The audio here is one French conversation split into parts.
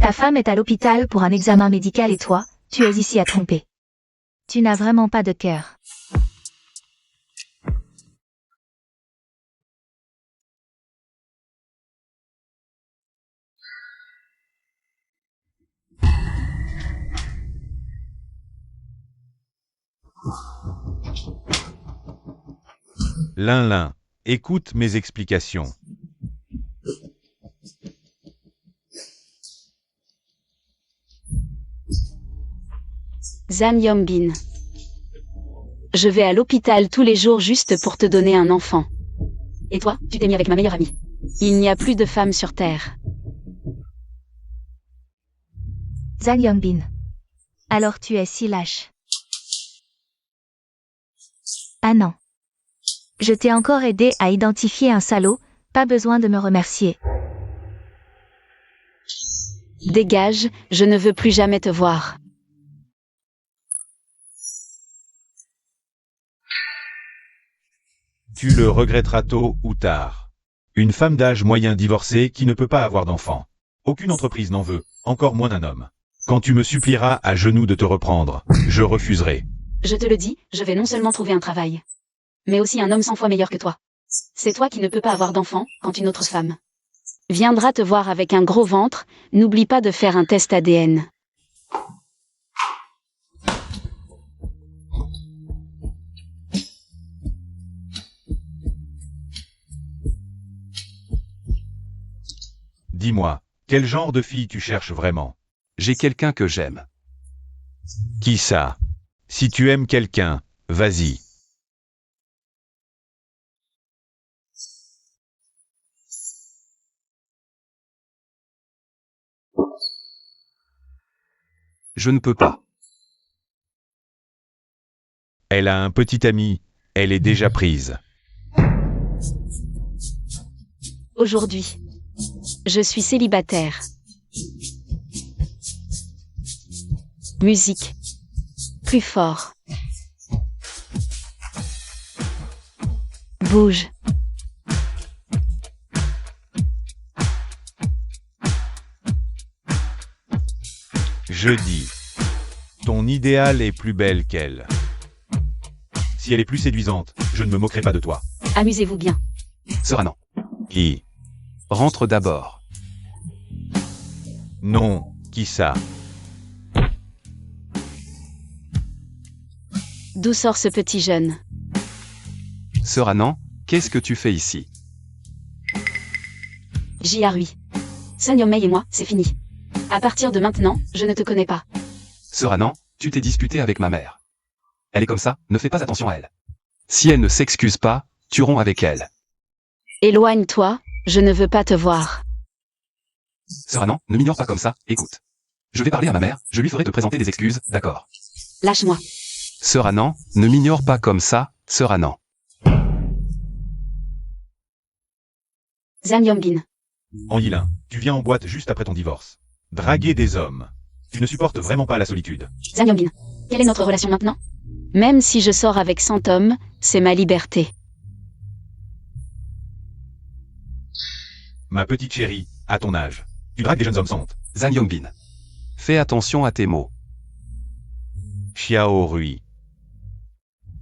Ta femme est à l'hôpital pour un examen médical et toi, tu es ici à tromper. Tu n'as vraiment pas de cœur. Lin, écoute mes explications. Zhang Yongbin. Je vais à l'hôpital tous les jours juste pour te donner un enfant. Et toi, tu t'es mis avec ma meilleure amie. Il n'y a plus de femmes sur Terre. Zhang Yongbin. Alors tu es si lâche. Ah non. Je t'ai encore aidé à identifier un salaud, pas besoin de me remercier. Dégage, je ne veux plus jamais te voir. Tu le regretteras tôt ou tard. Une femme d'âge moyen divorcée qui ne peut pas avoir d'enfant. Aucune entreprise n'en veut, encore moins un homme. Quand tu me supplieras à genoux de te reprendre, je refuserai. Je te le dis, je vais non seulement trouver un travail, mais aussi un homme 100 fois meilleur que toi. C'est toi qui ne peux pas avoir d'enfant quand une autre femme viendra te voir avec un gros ventre. N'oublie pas de faire un test ADN. Dis-moi, quel genre de fille tu cherches vraiment? J'ai quelqu'un que j'aime. Qui ça? Si tu aimes quelqu'un, vas-y. Je ne peux pas. Elle a un petit ami, elle est déjà prise. Aujourd'hui, je suis célibataire. Musique. Plus fort. Bouge. Je dis, ton idéal est plus belle qu'elle. Si elle est plus séduisante, je ne me moquerai pas de toi. Amusez-vous bien. Cyrano. Qui? Rentre d'abord. Non, qui ça? D'où sort ce petit jeune? Cyrano, qu'est-ce que tu fais ici? Jiarui. Sun Yongmei et moi, c'est fini. À partir de maintenant, je ne te connais pas. Cyrano, tu t'es disputé avec ma mère. Elle est comme ça, ne fais pas attention à elle. Si elle ne s'excuse pas, tu romps avec elle. Éloigne-toi, je ne veux pas te voir. Cyrano, ne m'ignore pas comme ça, écoute. Je vais parler à ma mère, je lui ferai te présenter des excuses, d'accord? Lâche-moi. Cyrano, ne m'ignore pas comme ça, Cyrano. Zhang Yongbin. Anguilin, tu viens en boîte juste après ton divorce. Draguer des hommes. Tu ne supportes vraiment pas la solitude. Zhang Yongbin. Quelle est notre relation maintenant? Même si je sors avec 100 hommes, c'est ma liberté. Ma petite chérie, à ton âge, tu dragues des jeunes hommes sans honte. Zhang Yongbin. Fais attention à tes mots. Xiao Rui.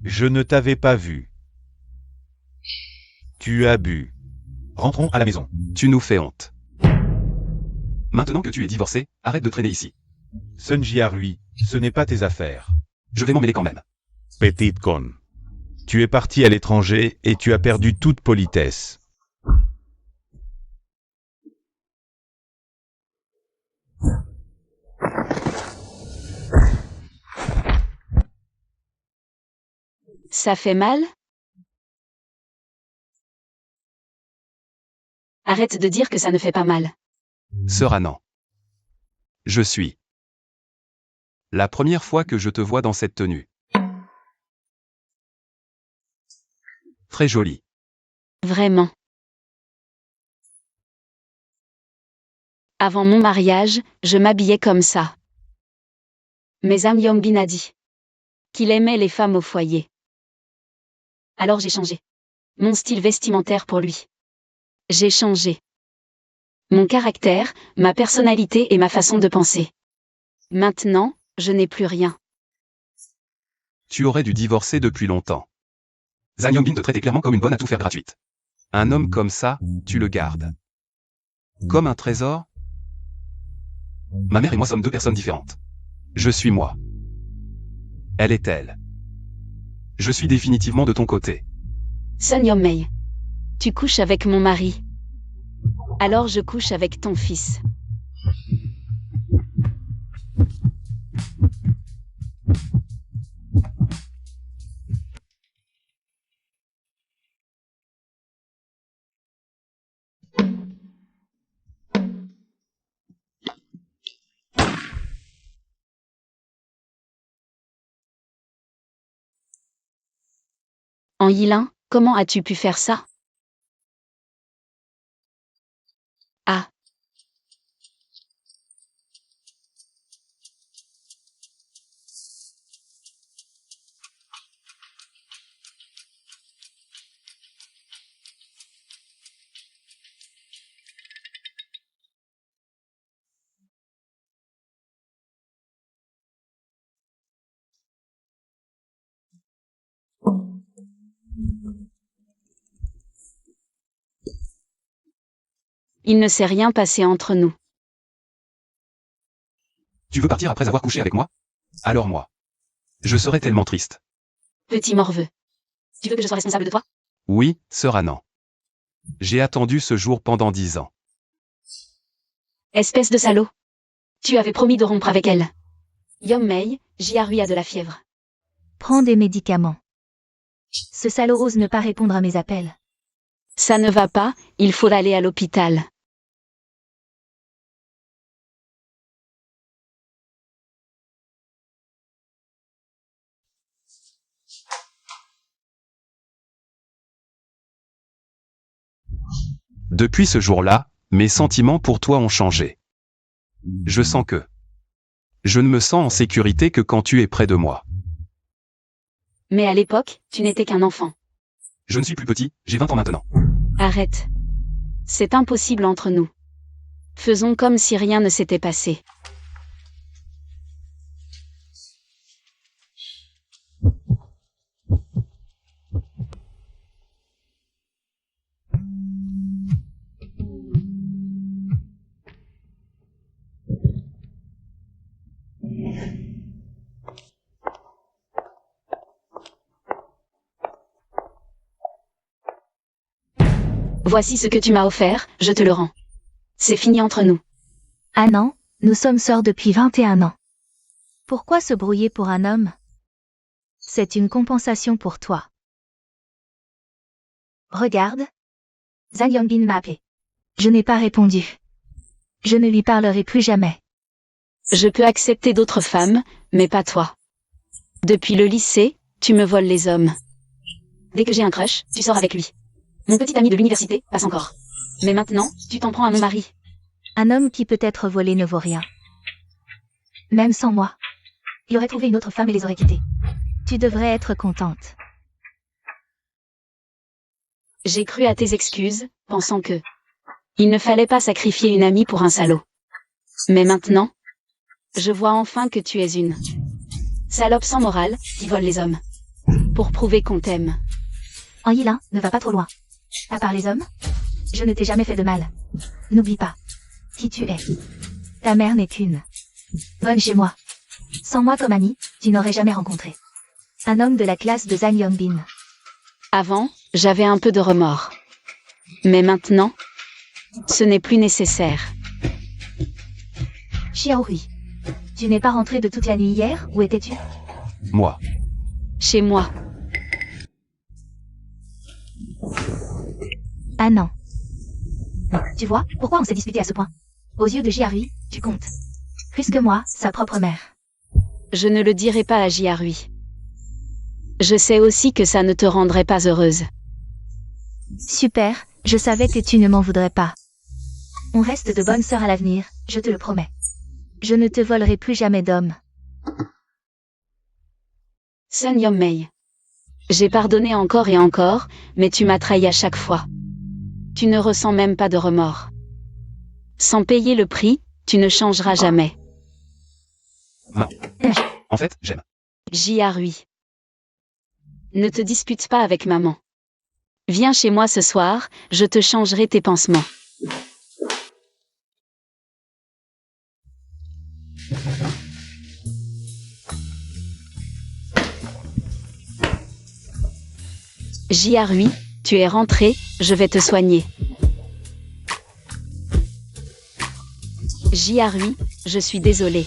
Je ne t'avais pas vu. Tu as bu. Rentrons à la maison. Tu nous fais honte. Maintenant que tu es divorcé, arrête de traîner ici. Sun Jiarui, ce n'est pas tes affaires. Je vais m'en mêler quand même. Petite conne. Tu es parti à l'étranger et tu as perdu toute politesse. Ça fait mal? Arrête de dire que ça ne fait pas mal. Cyrano. Je suis. La première fois que je te vois dans cette tenue. Très jolie. Vraiment. Avant mon mariage, je m'habillais comme ça. Mais Zhang Yongbin a dit qu'il aimait les femmes au foyer. Alors j'ai changé mon style vestimentaire pour lui. J'ai changé mon caractère, ma personnalité et ma façon de penser. Maintenant, je n'ai plus rien. Tu aurais dû divorcer depuis longtemps. Zhang Yongbin te traitait clairement comme une bonne à tout faire gratuite. Un homme comme ça, tu le gardes. Comme un trésor? Ma mère et moi sommes deux personnes différentes. Je suis moi. Elle est elle. Je suis définitivement de ton côté. Sun Yong-mei. Tu couches avec mon mari. Alors je couche avec ton fils. En Yilin, comment as-tu pu faire ça? Ah. Il ne s'est rien passé entre nous. Tu veux partir après avoir couché avec moi? Alors moi. Je serais tellement triste. Petit morveux. Tu veux que je sois responsable de toi? Oui, sœur Annan. J'ai attendu ce jour pendant 10 ans. Espèce de salaud. Tu avais promis de rompre avec elle. Yong-mei, Jiarui a de la fièvre. Prends des médicaments. Ce salaud ose ne pas répondre à mes appels. Ça ne va pas, il faut aller à l'hôpital. Depuis ce jour-là, mes sentiments pour toi ont changé. Je sens que je ne me sens en sécurité que quand tu es près de moi. Mais à l'époque, tu n'étais qu'un enfant. Je ne suis plus petit, j'ai 20 ans maintenant. Arrête. C'est impossible entre nous. Faisons comme si rien ne s'était passé. Voici ce que tu m'as offert, je te le rends. C'est fini entre nous. Ah non, nous sommes sœurs depuis 21 ans. Pourquoi se brouiller pour un homme? C'est une compensation pour toi. Regarde. Zhang Yongbin m'a appelé. Je n'ai pas répondu. Je ne lui parlerai plus jamais. Je peux accepter d'autres femmes, mais pas toi. Depuis le lycée, tu me voles les hommes. Dès que j'ai un crush, tu sors avec lui. Mon petit ami de l'université passe encore. Mais maintenant, tu t'en prends à mon mari. Un homme qui peut être volé ne vaut rien. Même sans moi. Il aurait trouvé une autre femme et les aurait quittés. Tu devrais être contente. J'ai cru à tes excuses, pensant que il ne fallait pas sacrifier une amie pour un salaud. Mais maintenant, je vois enfin que tu es une salope sans morale qui vole les hommes. Pour prouver qu'on t'aime. En Yilin, ne va pas trop loin. À part les hommes, je ne t'ai jamais fait de mal. N'oublie pas qui tu es. Ta mère n'est qu'une bonne chez moi. Sans moi comme Annie, tu n'aurais jamais rencontré un homme de la classe de Zhang Yongbin. Avant, j'avais un peu de remords. Mais maintenant, ce n'est plus nécessaire. Xiaorui, tu n'es pas rentré de toute la nuit hier, où étais-tu? Moi. Chez moi. Ah non. Tu vois, pourquoi on s'est disputé à ce point? Aux yeux de Jiarui, tu comptes. Plus que moi, sa propre mère. Je ne le dirai pas à Jiarui. Je sais aussi que ça ne te rendrait pas heureuse. Super, je savais que tu ne m'en voudrais pas. On reste de bonnes sœurs à l'avenir, je te le promets. Je ne te volerai plus jamais d'homme. Sun Yong-mei. J'ai pardonné encore et encore, mais tu m'as trahi à chaque fois. Tu ne ressens même pas de remords. Sans payer le prix, tu ne changeras jamais. En fait, j'aime. J.A.R.U.I. Ne te dispute pas avec maman. Viens chez moi ce soir, je te changerai tes pansements. J.A.R.U.I, tu es rentré, je vais te soigner. J.A.R.U.I, je suis désolé.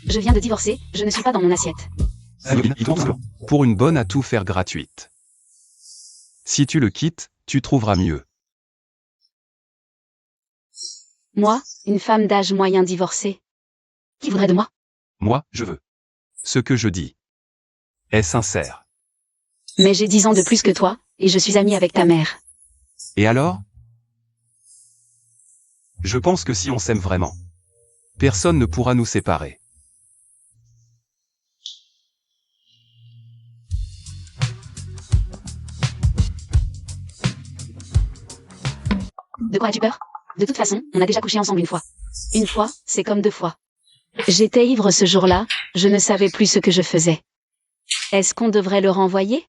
Je viens de divorcer, je ne suis pas dans mon assiette. Pour une bonne à tout faire gratuite. Si tu le quittes, tu trouveras mieux. Moi, une femme d'âge moyen divorcée. Qui voudrait de moi? Moi, je veux. Ce que je dis est sincère. Mais j'ai 10 ans de plus que toi, et je suis amie avec ta mère. Et alors? Je pense que si on s'aime vraiment, personne ne pourra nous séparer. De quoi as-tu peur? De toute façon, on a déjà couché ensemble une fois. Une fois, c'est comme 2 fois. J'étais ivre ce jour-là, je ne savais plus ce que je faisais. Est-ce qu'on devrait le renvoyer?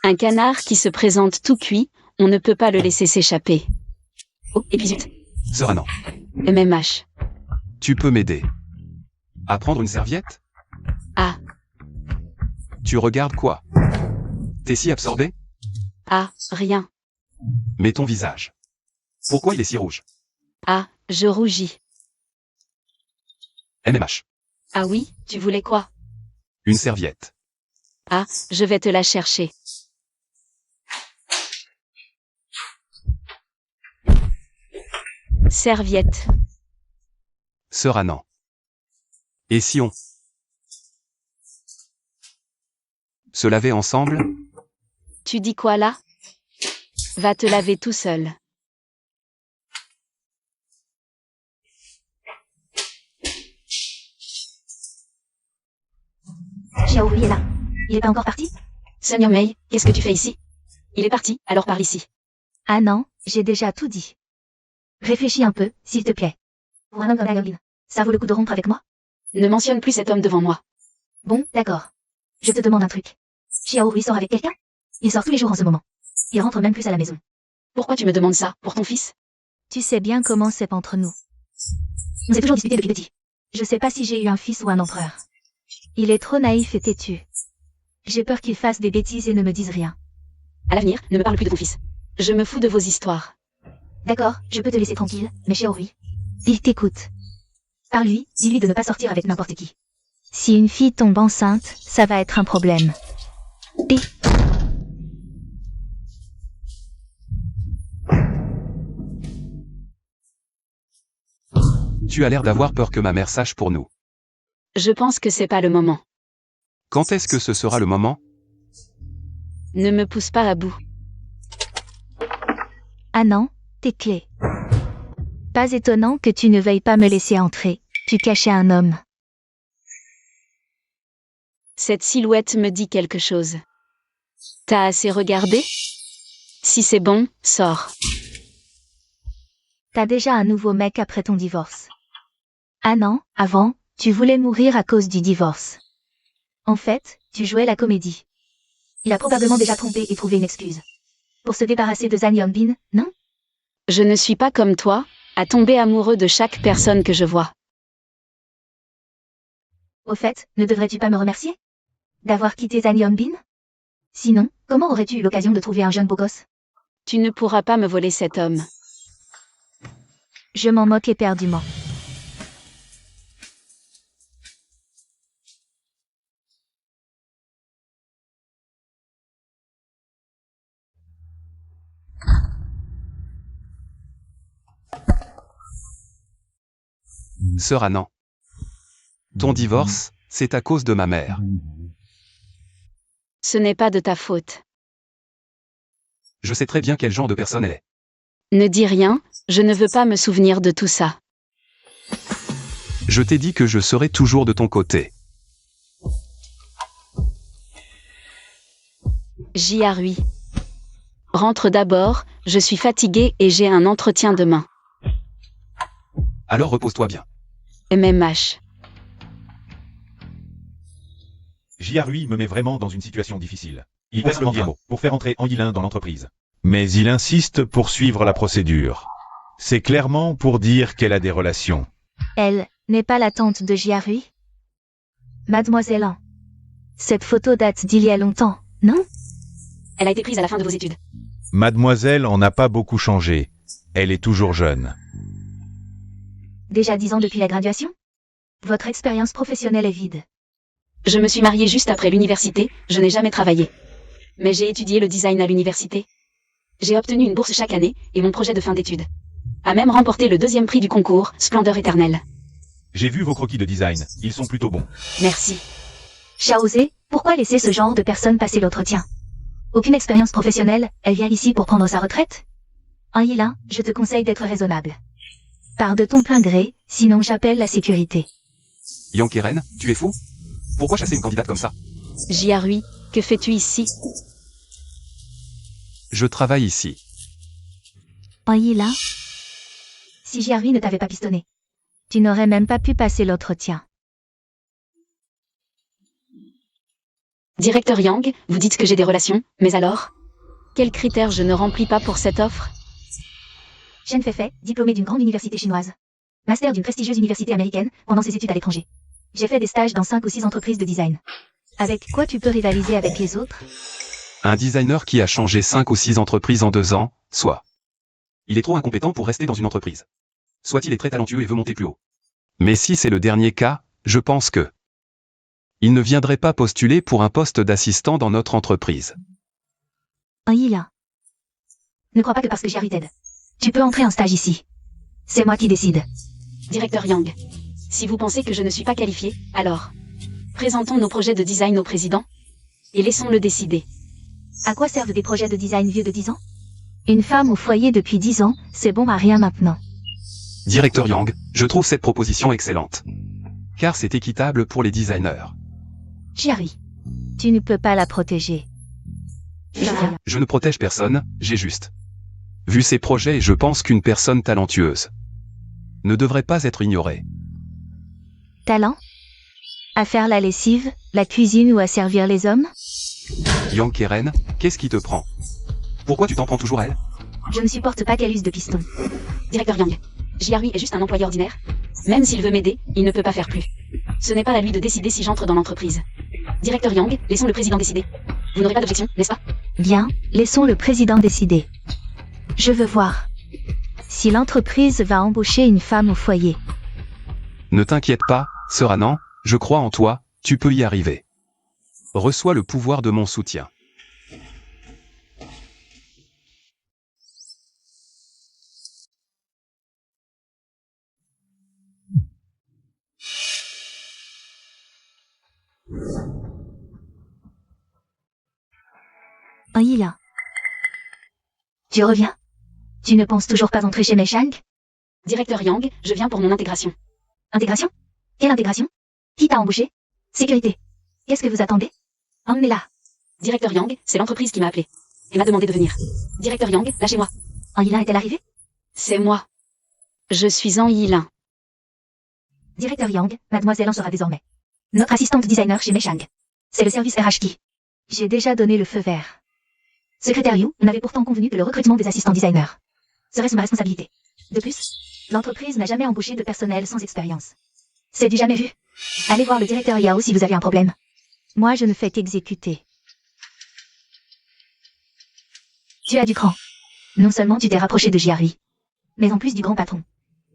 Un canard qui se présente tout cuit, on ne peut pas le laisser s'échapper. Oh, et puis zut. Sœur Annan, MMH. tu peux m'aider à prendre une serviette? Ah, Tu regardes quoi? T'es si absorbé? ah, rien. Mais ton visage. Pourquoi il est si rouge? Ah, je rougis. MMH. Ah oui, tu voulais quoi? Une serviette. Ah, je vais te la chercher. Serviette. Sœur Annan. Et si on se lavait ensemble? Tu dis quoi là? Va te laver tout seul. Xiaorui est là. Il est pas encore parti? Seigneur Mei, qu'est-ce que tu fais ici? Il est parti, alors parle ici. Ah non, j'ai déjà tout dit. Réfléchis un peu, s'il te plaît. Pour un homme comme Ayorin, ça vaut le coup de rompre avec moi? Ne mentionne plus cet homme devant moi. Bon, d'accord. Je te demande un truc. Xiaorui sort avec quelqu'un? Il sort tous les jours en ce moment. Il rentre même plus à la maison. Pourquoi tu me demandes ça? Pour ton fils? Tu sais bien comment c'est entre nous. On s'est toujours disputé depuis petit. Je sais pas si j'ai eu un fils ou un empereur. Il est trop naïf et têtu. J'ai peur qu'il fasse des bêtises et ne me dise rien. À l'avenir, ne me parle plus de ton fils. Je me fous de vos histoires. D'accord, je peux te laisser tranquille, mais Xiaorui. Il t'écoute. Parle-lui, dis-lui de ne pas sortir avec n'importe qui. Si une fille tombe enceinte, ça va être un problème. Et... Tu as l'air d'avoir peur que ma mère sache pour nous. Je pense que c'est pas le moment. Quand est-ce que ce sera le moment? Ne me pousse pas à bout. Ah non, tes clés. Pas étonnant que tu ne veuilles pas me laisser entrer. Tu cachais un homme. Cette silhouette me dit quelque chose. T'as assez regardé? Si c'est bon, sors. T'as déjà un nouveau mec après ton divorce. Ah non, avant, tu voulais mourir à cause du divorce. En fait, tu jouais la comédie. Il a probablement déjà trompé et trouvé une excuse. Pour se débarrasser de Zhang Yongbin, non? Je ne suis pas comme toi, à tomber amoureux de chaque personne que je vois. Au fait, ne devrais-tu pas me remercier? D'avoir quitté Zhang Yongbin? Sinon, comment aurais-tu eu l'occasion de trouver un jeune beau gosse? Tu ne pourras pas me voler cet homme. Je m'en moque éperdument. Sœur Annan. Ton divorce, c'est à cause de ma mère. Ce n'est pas de ta faute. Je sais très bien quel genre de personne elle est. Ne dis rien, je ne veux pas me souvenir de tout ça. Je t'ai dit que je serai toujours de ton côté. J.A.R.U.I. Rentre d'abord, je suis fatiguée et j'ai un entretien demain. Alors repose-toi bien. MMH. Jiarui me met vraiment dans une situation difficile. Il passe le Guillermo pour faire entrer Anguilin dans l'entreprise. Mais il insiste pour suivre la procédure. C'est clairement pour dire qu'elle a des relations. Elle n'est pas la tante de Jiarui? Mademoiselle An. Cette photo date d'il y a longtemps, non? Elle a été prise à la fin de vos études. Mademoiselle en n'a pas beaucoup changé. Elle est toujours jeune. Déjà 10 ans depuis la graduation? Votre expérience professionnelle est vide. Je me suis mariée juste après l'université, je n'ai jamais travaillé. Mais j'ai étudié le design à l'université. J'ai obtenu une bourse chaque année, et mon projet de fin d'études a même remporté le 2e prix du concours, Splendeur éternelle. J'ai vu vos croquis de design, ils sont plutôt bons. Merci. Xiaozé, pourquoi laisser ce genre de personne passer l'entretien? Aucune expérience professionnelle, elle vient ici pour prendre sa retraite? En Yilin, je te conseille d'être raisonnable. Pars de ton plein gré, sinon j'appelle la sécurité. Yang Keren, tu es fou? Pourquoi chasser une candidate comme ça? Jiarui, que fais-tu ici? Je travaille ici. En Yilin, si Jiarui ne t'avait pas pistonné, tu n'aurais même pas pu passer l'entretien. Directeur Yang, vous dites que j'ai des relations, mais alors? Quels critères je ne remplis pas pour cette offre? Shen Feifei, diplômé d'une grande université chinoise. Master d'une prestigieuse université américaine, pendant ses études à l'étranger. J'ai fait des stages dans 5 ou 6 entreprises de design. Avec quoi tu peux rivaliser avec les autres? Un designer qui a changé 5 ou 6 entreprises en 2 ans, soit. Il est trop incompétent pour rester dans une entreprise. Soit il est très talentueux et veut monter plus haut. Mais si c'est le dernier cas, je pense que il ne viendrait pas postuler pour un poste d'assistant dans notre entreprise. En Yilin. Ne crois pas que parce que Jiarui t'aide, tu peux entrer en stage ici. C'est moi qui décide. Directeur Yang, si vous pensez que je ne suis pas qualifié, alors présentons nos projets de design au président et laissons-le décider. À quoi servent des projets de design vieux de 10 ans? Une femme au foyer depuis 10 ans, c'est bon à rien maintenant. Directeur Yang, je trouve cette proposition excellente. Car c'est équitable pour les designers. Jiarui, tu ne peux pas la protéger. Je ne protège personne, j'ai juste vu ses projets et je pense qu'une personne talentueuse ne devrait pas être ignorée. Talent? À faire la lessive, la cuisine ou à servir les hommes? Yang Keren, qu'est-ce qui te prend? Pourquoi tu t'en prends toujours à elle? Je ne supporte pas qu'elle use de piston. Directeur Yang, Jiarui est juste un employé ordinaire. Même s'il veut m'aider, il ne peut pas faire plus. Ce n'est pas à lui de décider si j'entre dans l'entreprise. Directeur Yang, laissons le président décider. Vous n'aurez pas d'objection, n'est-ce pas? Bien, laissons le président décider. Je veux voir si l'entreprise va embaucher une femme au foyer. Ne t'inquiète pas, Seranan, je crois en toi, tu peux y arriver. Reçois le pouvoir de mon soutien. En Yilin. Tu reviens? Tu ne penses toujours pas entrer chez Meshang? Directeur Yang, je viens pour mon intégration. Intégration? Quelle intégration? Qui t'a embauché? Sécurité. Qu'est-ce que vous attendez? Emmenez-la. Directeur Yang, c'est l'entreprise qui m'a appelé et m'a demandé de venir. Directeur Yang, lâchez-moi. En Yilin est-elle arrivée? C'est moi. Je suis en Yilin. Directeur Yang, mademoiselle en sera désormais notre assistante designer chez Meshang. C'est le service RH qui. J'ai déjà donné le feu vert. Secrétaire Yu, on avait pourtant convenu que le recrutement des assistants designers serait sous ma responsabilité. De plus, l'entreprise n'a jamais embauché de personnel sans expérience. C'est du jamais vu. Allez voir le directeur Yao si vous avez un problème. Moi je ne fais qu'exécuter. Tu as du cran. Non seulement tu t'es rapproché de Jiarui, mais en plus du grand patron.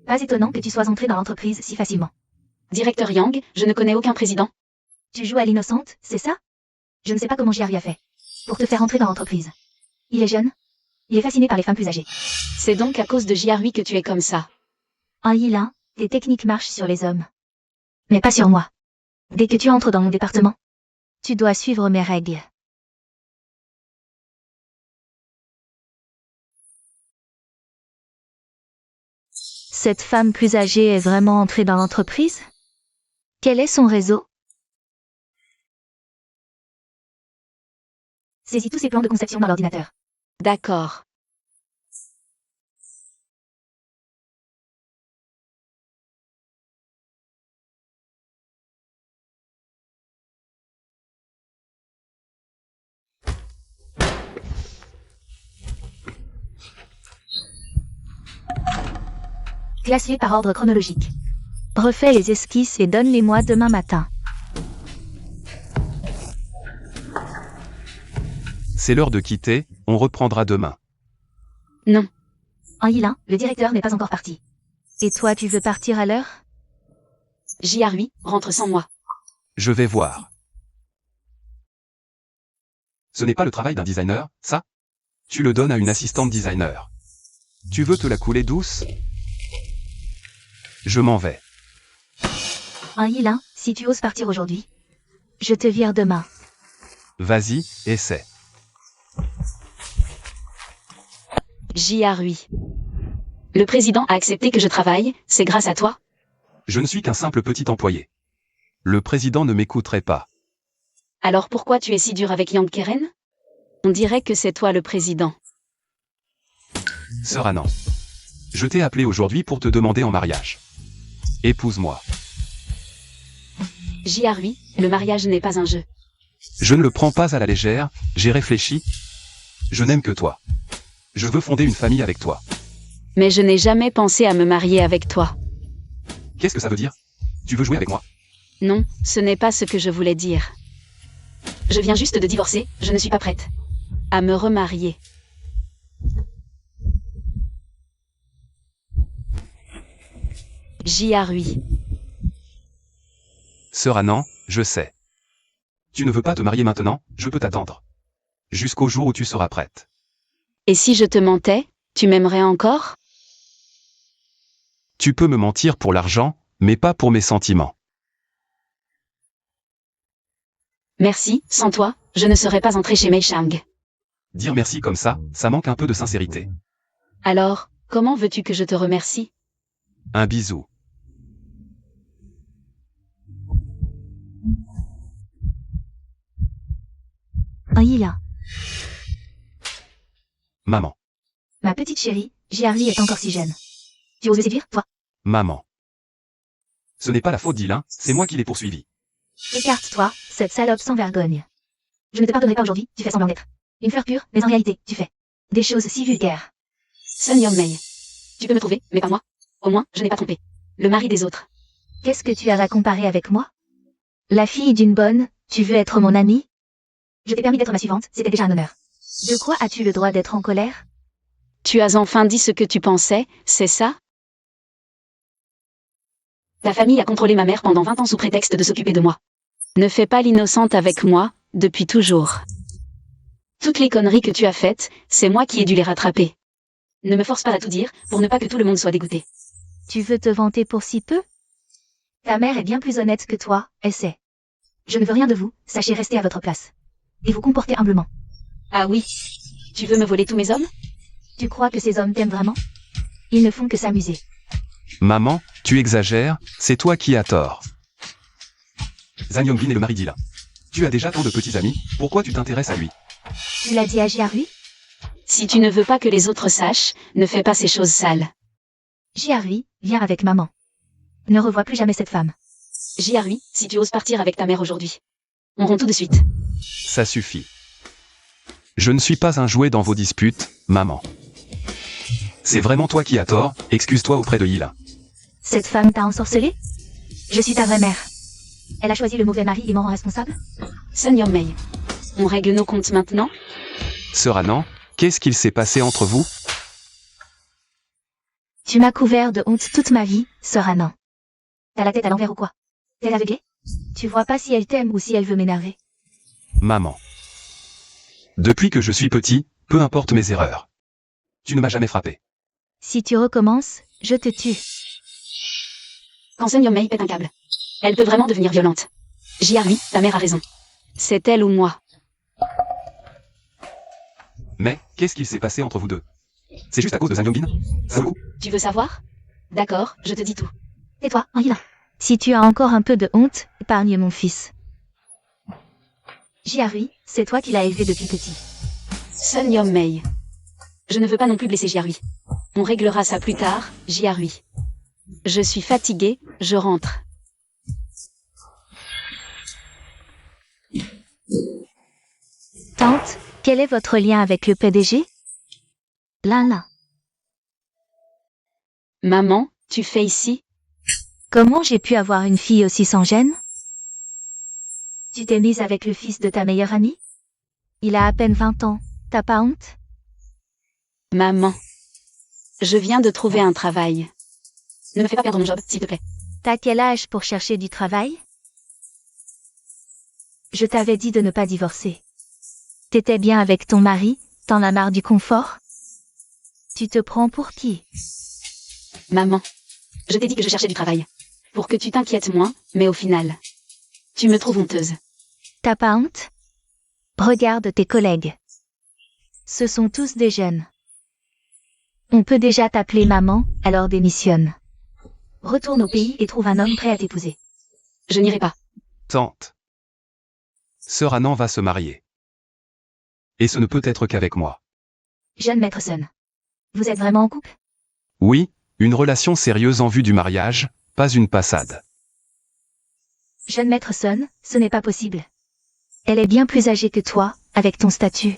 Pas étonnant que tu sois entré dans l'entreprise si facilement. Directeur Yang, je ne connais aucun président. Tu joues à l'innocente, c'est ça? Je ne sais pas comment Jiarui a fait pour te faire entrer dans l'entreprise. Il est jeune. Il est fasciné par les femmes plus âgées. C'est donc à cause de Jiarui que tu es comme ça. En Yilin, tes techniques marchent sur les hommes. Mais pas sur moi. Dès que tu entres dans mon département, tu dois suivre mes règles. Cette femme plus âgée est vraiment entrée dans l'entreprise? Quel est son réseau? Saisis tous ses plans de conception dans l'ordinateur. D'accord. Classez par ordre chronologique. Refais les esquisses et donne-les-moi demain matin. C'est l'heure de quitter, on reprendra demain. Non. Anguilin, le directeur n'est pas encore parti. Et toi, tu veux partir à l'heure? J.R.8, rentre sans moi. Je vais voir. Ce n'est pas le travail d'un designer, ça? Tu le donnes à une assistante designer. Tu veux te la couler douce? Je m'en vais. Anguilin, si tu oses partir aujourd'hui, je te vire demain. Vas-y, essaie. J.R.8. Le président a accepté que je travaille, c'est grâce à toi? Je ne suis qu'un simple petit employé. Le président ne m'écouterait pas. Alors pourquoi tu es si dur avec Yang Keren? On dirait que c'est toi le président. Sœur Anand. Je t'ai appelé aujourd'hui pour te demander en mariage. Épouse-moi. J.R.8, le mariage n'est pas un jeu. Je ne le prends pas à la légère, j'ai réfléchi. Je n'aime que toi. Je veux fonder une famille avec toi. Mais je n'ai jamais pensé à me marier avec toi. Qu'est-ce que ça veut dire? Tu veux jouer avec moi? Non, ce n'est pas ce que je voulais dire. Je viens juste de divorcer, je ne suis pas prête à me remarier. J.R.8. Sœur Anand, je sais. Tu ne veux pas te marier maintenant, je peux t'attendre. Jusqu'au jour où tu seras prête. Et si je te mentais, tu m'aimerais encore? Tu peux me mentir pour l'argent, mais pas pour mes sentiments. Merci, sans toi, je ne serais pas entrée chez Mei Chang. Dire merci comme ça manque un peu de sincérité. Alors, comment veux-tu que je te remercie? Un bisou. Anguilin, Maman. ma petite chérie, J.R.8 est encore si jeune. Tu oses le séduire, toi? Maman. Ce n'est pas la faute d'Ilin, c'est moi qui l'ai poursuivi. Écarte-toi, cette salope sans vergogne. Je ne te pardonnerai pas aujourd'hui, tu fais semblant d'être une fleur pure, mais en réalité, tu fais des choses si vulgaires. Sun Young-mei. Tu peux me trouver, mais pas moi. Au moins, je n'ai pas trompé le mari des autres. Qu'est-ce que tu as à comparer avec moi? La fille d'une bonne, tu veux être mon amie? Je t'ai permis d'être ma suivante, c'était déjà un honneur. De quoi as-tu le droit d'être en colère? Tu as enfin dit ce que tu pensais, c'est ça? Ta famille a contrôlé ma mère pendant 20 ans sous prétexte de s'occuper de moi. Ne fais pas l'innocente avec moi, depuis toujours. Toutes les conneries que tu as faites, c'est moi qui ai dû les rattraper. Ne me force pas à tout dire, pour ne pas que tout le monde soit dégoûté. Tu veux te vanter pour si peu? Ta mère est bien plus honnête que toi, elle sait. Je ne veux rien de vous, sachez rester à votre place. Et vous comporter humblement. Ah oui? Tu veux me voler tous mes hommes? Tu crois que ces hommes t'aiment vraiment? Ils ne font que s'amuser. Maman, tu exagères, c'est toi qui as tort. Zhang Yongbin est le mari d'Ilin. Tu as déjà tant de petits amis, pourquoi tu t'intéresses à lui? Tu l'as dit à J.R.8? Si tu ne veux pas que les autres sachent, ne fais pas ces choses sales. J.R.8, viens avec maman. Ne revois plus jamais cette femme. J.R.8, si tu oses partir avec ta mère aujourd'hui. On rompt tout de suite. Ça suffit. Je ne suis pas un jouet dans vos disputes, maman. C'est vraiment toi qui as tort, excuse-toi auprès de Yila. Cette femme t'a ensorcelé? Je suis ta vraie mère. Elle a choisi le mauvais mari et m'en rend responsable? Sun Young-mei. On règle nos comptes maintenant? Sœur Anand, qu'est-ce qu'il s'est passé entre vous? Tu m'as couvert de honte toute ma vie, sœur Anand. T'as la tête à l'envers ou quoi? T'es aveuglée? Tu vois pas si elle t'aime ou si elle veut m'énerver? Maman. Depuis que je suis petit, peu importe mes erreurs. Tu ne m'as jamais frappé. Si tu recommences, je te tue. Quand Sun Young-mei pète un câble, elle peut vraiment devenir violente. J.R.8, ta mère a raison. C'est elle ou moi. Mais, qu'est-ce qu'il s'est passé entre vous deux? C'est juste à cause de Zhang Yongbin? Ça vaut le coup? Tu veux savoir? D'accord, je te dis tout. Et toi, Anguilin? Si tu as encore un peu de honte, épargne mon fils. J.R.8, c'est toi qui l'as élevé depuis petit. Sun Young-mei. Je ne veux pas non plus blesser Jiarui. On réglera ça plus tard, Jiarui. Je suis fatiguée, je rentre. Tante, quel est votre lien avec le PDG? Lin. Maman, tu fais ici? Comment j'ai pu avoir une fille aussi sans gêne? Tu t'es mise avec le fils de ta meilleure amie? Il a à peine 20 ans, t'as pas honte? Maman. Je viens de trouver un travail. Ne me fais pas perdre mon job, s'il te plaît. T'as quel âge pour chercher du travail? Je t'avais dit de ne pas divorcer. T'étais bien avec ton mari, t'en as marre du confort? Tu te prends pour qui? Maman. Je t'ai dit que je cherchais du travail. Pour que tu t'inquiètes moins, mais au final. Tu me trouves honteuse. T'as pas honte? Regarde tes collègues. Ce sont tous des jeunes. On peut déjà t'appeler maman, alors démissionne. Retourne au pays et trouve un homme prêt à t'épouser. Je n'irai pas. Tante. Sœur Annan va se marier. Et ce ne peut être qu'avec moi. Jeune maître Sun. Vous êtes vraiment en couple? Oui, une relation sérieuse en vue du mariage, pas une passade. Jeune maître Sun, ce n'est pas possible. Elle est bien plus âgée que toi, avec ton statut.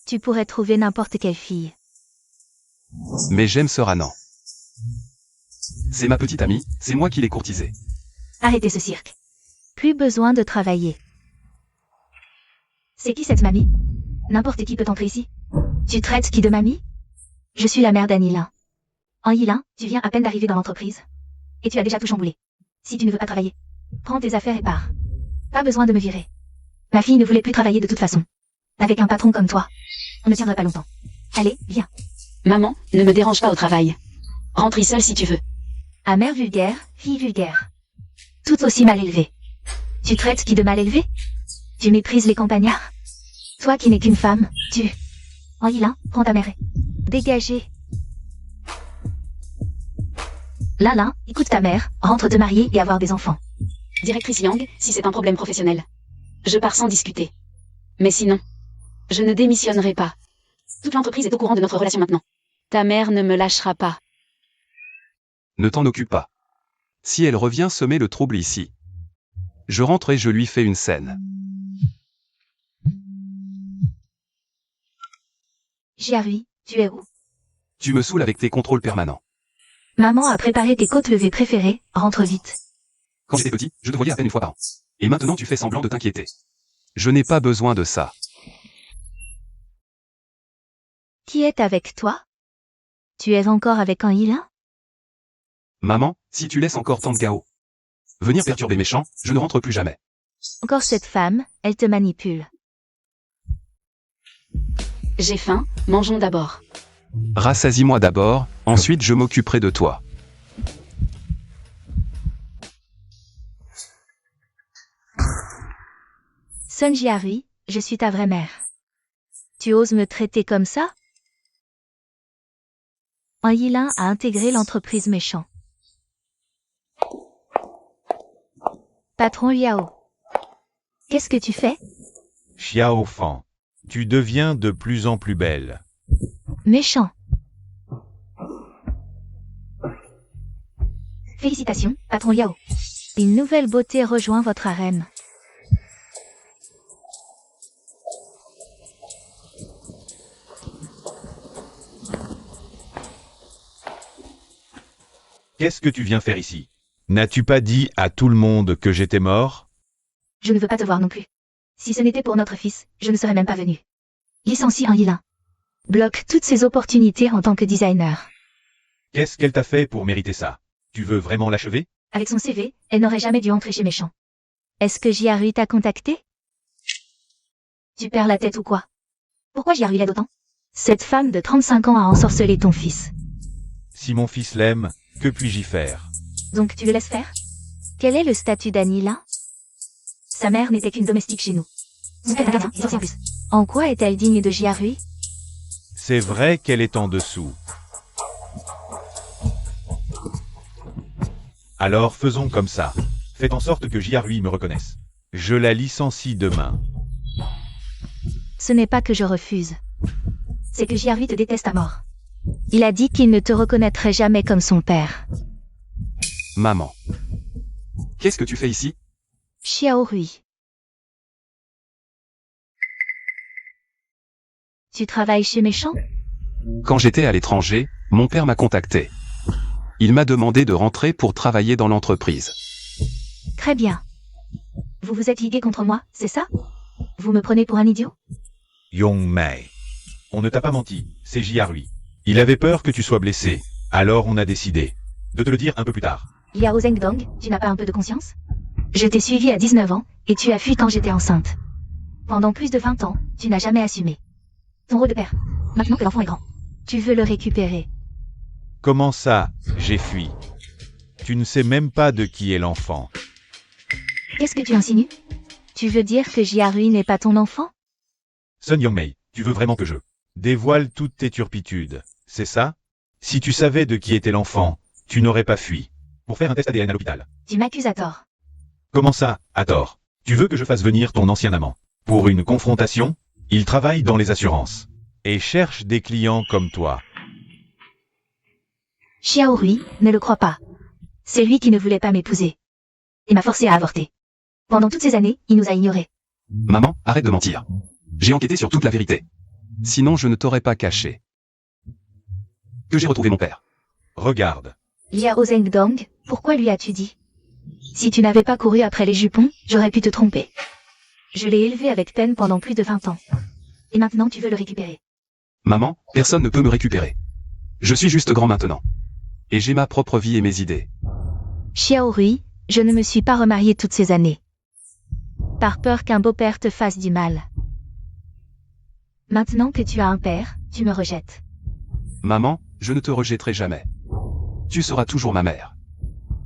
Tu pourrais trouver n'importe quelle fille. Mais j'aime Sœur Annan. C'est ma petite amie, c'est moi qui l'ai courtisée. Arrêtez ce cirque. Plus besoin de travailler. C'est qui cette mamie? N'importe qui peut entrer ici. Tu traites qui de mamie? Je suis la mère d'Anilin. Anilin, tu viens à peine d'arriver dans l'entreprise. Et tu as déjà tout chamboulé. Si tu ne veux pas travailler, prends tes affaires et pars. Pas besoin de me virer. Ma fille ne voulait plus travailler de toute façon. Avec un patron comme toi, on ne tiendrait pas longtemps. Allez, viens. Maman, ne me dérange pas au travail. Rentre seule si tu veux. À mère vulgaire, fille vulgaire. Tout aussi mal élevée. Tu traites qui de mal élevé? Tu méprises les campagnards? Toi qui n'es qu'une femme, tu... Anilin, prends ta mère et... Dégagez. Lin, écoute ta mère, rentre te marier et avoir des enfants. Directrice Yang, si c'est un problème professionnel. Je pars sans discuter. Mais sinon, je ne démissionnerai pas. Toute l'entreprise est au courant de notre relation maintenant. Ta mère ne me lâchera pas. Ne t'en occupe pas. Si elle revient semer le trouble ici, je rentre et je lui fais une scène. Jiarui, tu es où? Tu me saoules avec tes contrôles permanents. Maman a préparé tes côtes levées préférées, rentre vite. Quand j'étais petit, je te voyais à peine une fois par an. Et maintenant tu fais semblant de t'inquiéter. Je n'ai pas besoin de ça. Qui est avec toi? Tu es encore avec Anilin? Maman, si tu laisses encore tant de Gao venir perturber mes champs, je ne rentre plus jamais. Encore cette femme, elle te manipule. J'ai faim, mangeons d'abord. Rassasie-moi d'abord, ensuite je m'occuperai de toi. Sun Jiarui, je suis ta vraie mère. Tu oses me traiter comme ça? Anilin a intégré l'entreprise méchant. Patron Liao. Qu'est-ce que tu fais? Xiao Fan. Tu deviens de plus en plus belle. Méchant. Félicitations, patron Liao. Une nouvelle beauté rejoint votre harem. Qu'est-ce que tu viens faire ici? N'as-tu pas dit à tout le monde que j'étais mort? Je ne veux pas te voir non plus. Si ce n'était pour notre fils, je ne serais même pas venu. Licencie Anilin. Bloque toutes ses opportunités en tant que designer. Qu'est-ce qu'elle t'a fait pour mériter ça? Tu veux vraiment l'achever? Avec son CV, elle n'aurait jamais dû entrer chez Méchant. Est-ce que Jiarui t'a contacté? Tu perds la tête ou quoi? Pourquoi Jiarui l'aide autant? Cette femme de 35 ans a ensorcelé ton fils. Si mon fils l'aime, que puis-je y faire? Donc tu le laisses faire? Quel est le statut d'Anilin? Sa mère n'était qu'une domestique chez nous. Son père est un gardien, et sorcier en plus. En quoi est-elle digne de Jiarui? C'est vrai qu'elle est en dessous. Alors faisons comme ça. Faites en sorte que Jiarui me reconnaisse. Je la licencie demain. Ce n'est pas que je refuse. c'est que Jiarui te déteste à mort. Il a dit qu'il ne te reconnaîtrait jamais comme son père. Maman. Qu'est-ce que tu fais ici? Xiaorui. Tu travailles chez Méchant? Quand j'étais à l'étranger, mon père m'a contacté. Il m'a demandé de rentrer pour travailler dans l'entreprise. Très bien. Vous vous êtes ligué contre moi, c'est ça? Vous me prenez pour un idiot? Yongmei. On ne t'a pas menti, c'est Jiarui. Il avait peur que tu sois blessé, alors on a décidé de te le dire un peu plus tard. Liao Zengdong, tu n'as pas un peu de conscience? Je t'ai suivi à 19 ans, et tu as fui quand j'étais enceinte. Pendant plus de 20 ans, tu n'as jamais assumé ton rôle de père. Maintenant que l'enfant est grand, tu veux le récupérer. Comment ça, j'ai fui? Tu ne sais même pas de qui est l'enfant. Qu'est-ce que tu insinues? Tu veux dire que Jiarui n'est pas ton enfant? Sun Yongmei, tu veux vraiment que je dévoile toutes tes turpitudes, c'est ça? Si tu savais de qui était l'enfant, tu n'aurais pas fui pour faire un test ADN à l'hôpital. Tu m'accuses à tort. Comment ça, à tort? Tu veux que je fasse venir ton ancien amant pour une confrontation? Il travaille dans les assurances et cherche des clients comme toi. Xiaorui, ne le crois pas. C'est lui qui ne voulait pas m'épouser. Il m'a forcé à avorter. Pendant toutes ces années, il nous a ignorés. Maman, arrête de mentir. J'ai enquêté sur toute la vérité. Sinon je ne t'aurais pas caché que j'ai retrouvé mon père. Regarde. Liao Zengdong, pourquoi lui as-tu dit? Si tu n'avais pas couru après les jupons, j'aurais pu te tromper. Je l'ai élevé avec peine pendant plus de 20 ans. Et maintenant tu veux le récupérer. Maman, personne ne peut me récupérer. Je suis juste grand maintenant. Et j'ai ma propre vie et mes idées. Xiaorui, je ne me suis pas remariée toutes ces années. Par peur qu'un beau-père te fasse du mal. Maintenant que tu as un père, tu me rejettes. Maman, je ne te rejetterai jamais. Tu seras toujours ma mère.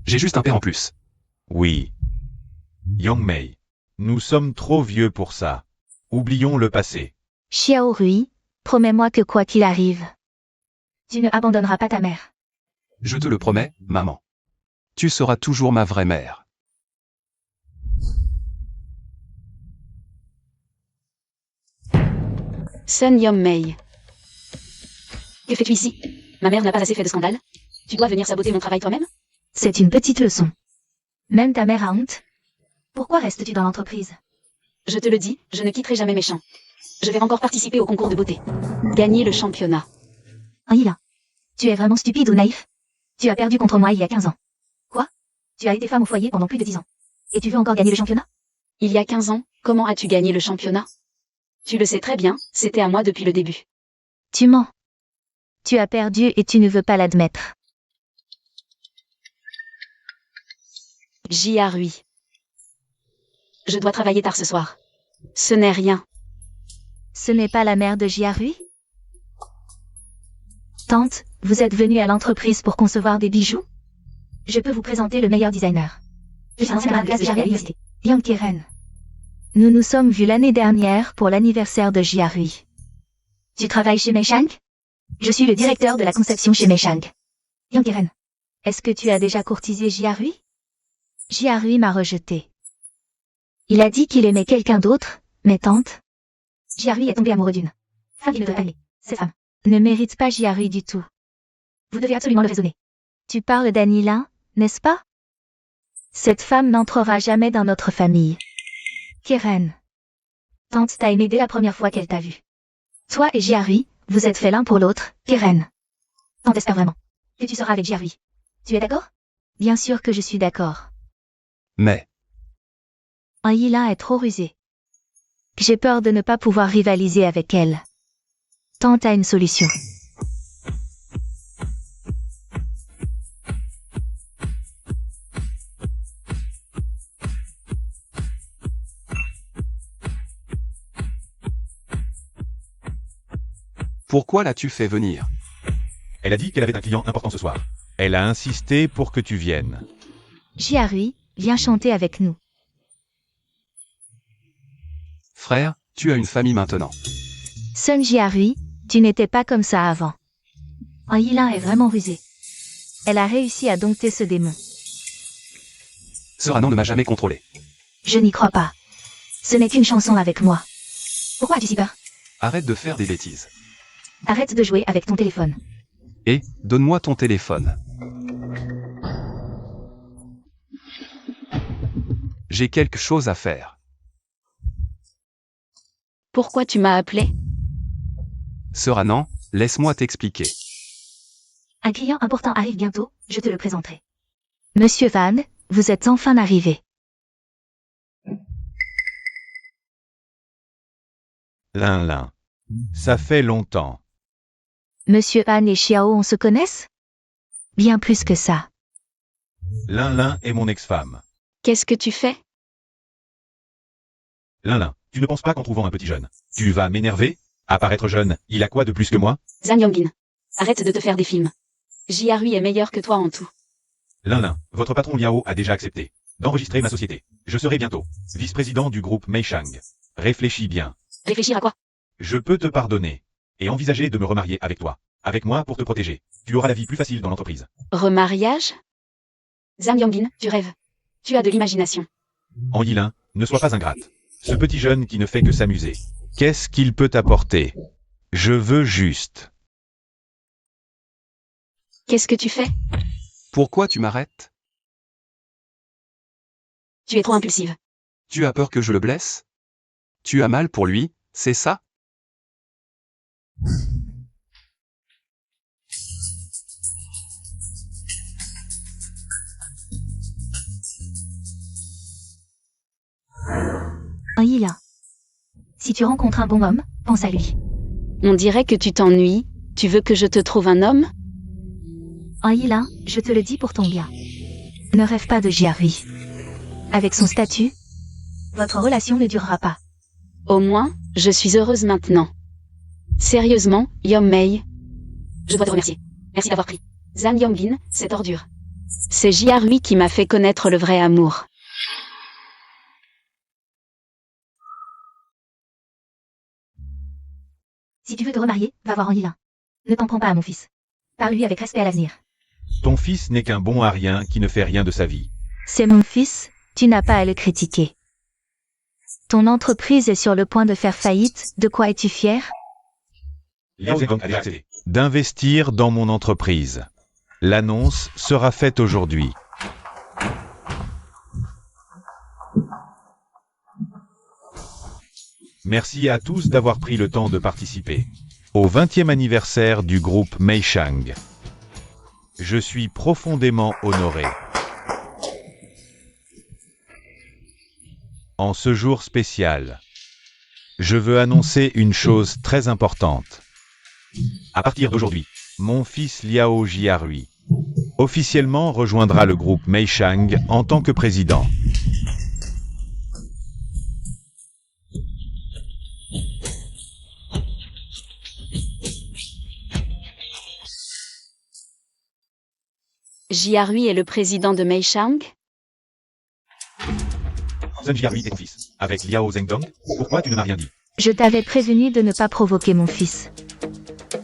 J'ai juste un père en plus. Oui. Yongmei. Nous sommes trop vieux pour ça. Oublions le passé. Xiaorui, promets-moi que quoi qu'il arrive, tu ne abandonneras pas ta mère. Je te le promets, maman. Tu seras toujours ma vraie mère. Sun Yongmei. Que fais-tu ici? Ma mère n'a pas assez fait de scandale? Tu dois venir saboter mon travail toi-même? C'est une petite leçon. Même ta mère a honte. Pourquoi restes-tu dans l'entreprise? Je te le dis, je ne quitterai jamais Méchant. Je vais encore participer au concours de beauté. Gagner le championnat. Aïla, tu es vraiment stupide ou naïf? Tu as perdu contre moi il y a 15 ans. Quoi? Tu as été femme au foyer pendant plus de 10 ans. Et tu veux encore gagner le championnat? Il y a 15 ans, comment as-tu gagné le championnat? Tu le sais très bien, c'était à moi depuis le début. Tu mens. Tu as perdu et tu ne veux pas l'admettre. Jiarui. Je dois travailler tard ce soir. Ce n'est rien. Ce n'est pas la mère de Jiarui? Tante, vous êtes venue à l'entreprise pour concevoir des bijoux? Je peux vous présenter le meilleur designer. Je suis ancienne classe de Jiarui à l'université. Yang Keren. Nous nous sommes vus l'année dernière pour l'anniversaire de Jiarui. Tu travailles chez Meishang? Je suis le directeur de la conception chez Meishang. Yang Keren. Est-ce que tu as déjà courtisé Jiarui? Jiarui m'a rejeté. Il a dit qu'il aimait quelqu'un d'autre, mais tante. Jiarui est tombé amoureux d'une femme qui ne doit pas aimer. Cette femme ne mérite pas Jiarui du tout. Vous devez absolument le raisonner. Tu parles d'Anila, n'est-ce pas? Cette femme n'entrera jamais dans notre famille. Keren. Tante t'a aimé dès la première fois qu'elle t'a vu. Toi et Jiarui, vous êtes faits l'un pour l'autre, Keren. Tante espère vraiment que tu seras avec Jiarui. Tu es d'accord? Bien sûr que je suis d'accord. Mais, Aïla est trop rusée. J'ai peur de ne pas pouvoir rivaliser avec elle. Tante a une solution. pourquoi l'as-tu fait venir? Elle a dit qu'elle avait un client important ce soir. Elle a insisté pour que tu viennes. Jiarui, viens chanter avec nous. Frère, tu as une famille maintenant. Sun Jiarui, tu n'étais pas comme ça avant. Aïla est vraiment rusée. Elle a réussi à dompter ce démon. Ce Ranan ne m'a jamais contrôlé. Je n'y crois pas. Ce n'est qu'une chanson avec moi. Pourquoi as-tu si peur? Arrête de faire des bêtises. Arrête de jouer avec ton téléphone. Et, donne-moi ton téléphone. J'ai quelque chose à faire. Pourquoi tu m'as appelé? Sœur Annan, laisse-moi t'expliquer. Un client important arrive bientôt, je te le présenterai. Monsieur Van, vous êtes enfin arrivé. Lin. Ça fait longtemps. Monsieur Van et Xiao, on se connaisse? Bien plus que ça. Lin est mon ex-femme. Qu'est-ce que tu fais? Lin, tu ne penses pas qu'en trouvant un petit jeune, tu vas m'énerver? À paraître jeune, il a quoi de plus que moi? Zhang Yongbin. Arrête de te faire des films. Jiarui est meilleur que toi en tout. Lin, votre patron Liao a déjà accepté d'enregistrer ma société. Je serai bientôt vice-président du groupe Meishang. Réfléchis bien. Réfléchir à quoi? Je peux te pardonner. Et envisager de me remarier avec toi. Avec moi pour te protéger. Tu auras la vie plus facile dans l'entreprise. Remariage? Zhang Yongbin, tu rêves. Tu as de l'imagination. En Yilin, ne sois pas ingrate. Ce petit jeune qui ne fait que s'amuser. Qu'est-ce qu'il peut t'apporter? Je veux juste. Qu'est-ce que tu fais? Pourquoi tu m'arrêtes? Tu es trop impulsive. Tu as peur que je le blesse? Tu as mal pour lui, c'est ça? En Yila. Si tu rencontres un bon homme, pense à lui. On dirait que tu t'ennuies. Tu veux que je te trouve un homme? En Yila, je te le dis pour ton bien. Ne rêve pas de Jiarui. Avec son statut, votre relation ne durera pas. Au moins, je suis heureuse maintenant. Sérieusement, Yommei. Je dois te remercier. Merci d'avoir pris Zhang Yongbin, cette ordure. C'est Jiarui qui m'a fait connaître le vrai amour. Si tu veux te remarier, va voir en Yila. Ne t'en prends pas à mon fils. Parle-lui avec respect à l'avenir. Ton fils n'est qu'un bon à rien qui ne fait rien de sa vie. C'est mon fils, tu n'as pas à le critiquer. Ton entreprise est sur le point de faire faillite, de quoi es-tu fier? Liao Zhengdong a déjà accepté d'investir dans mon entreprise. L'annonce sera faite aujourd'hui. Merci à tous d'avoir pris le temps de participer au 20e anniversaire du groupe Meishang. Je suis profondément honoré. En ce jour spécial, je veux annoncer une chose très importante. À partir d'aujourd'hui, mon fils Liao Jiarui officiellement rejoindra le groupe Meishang en tant que président. Jiarui est le président de Meishang? Sun Jiarui est ton fils. Avec Liao Zhengdong, pourquoi tu ne m'as rien dit? Je t'avais prévenu de ne pas provoquer mon fils.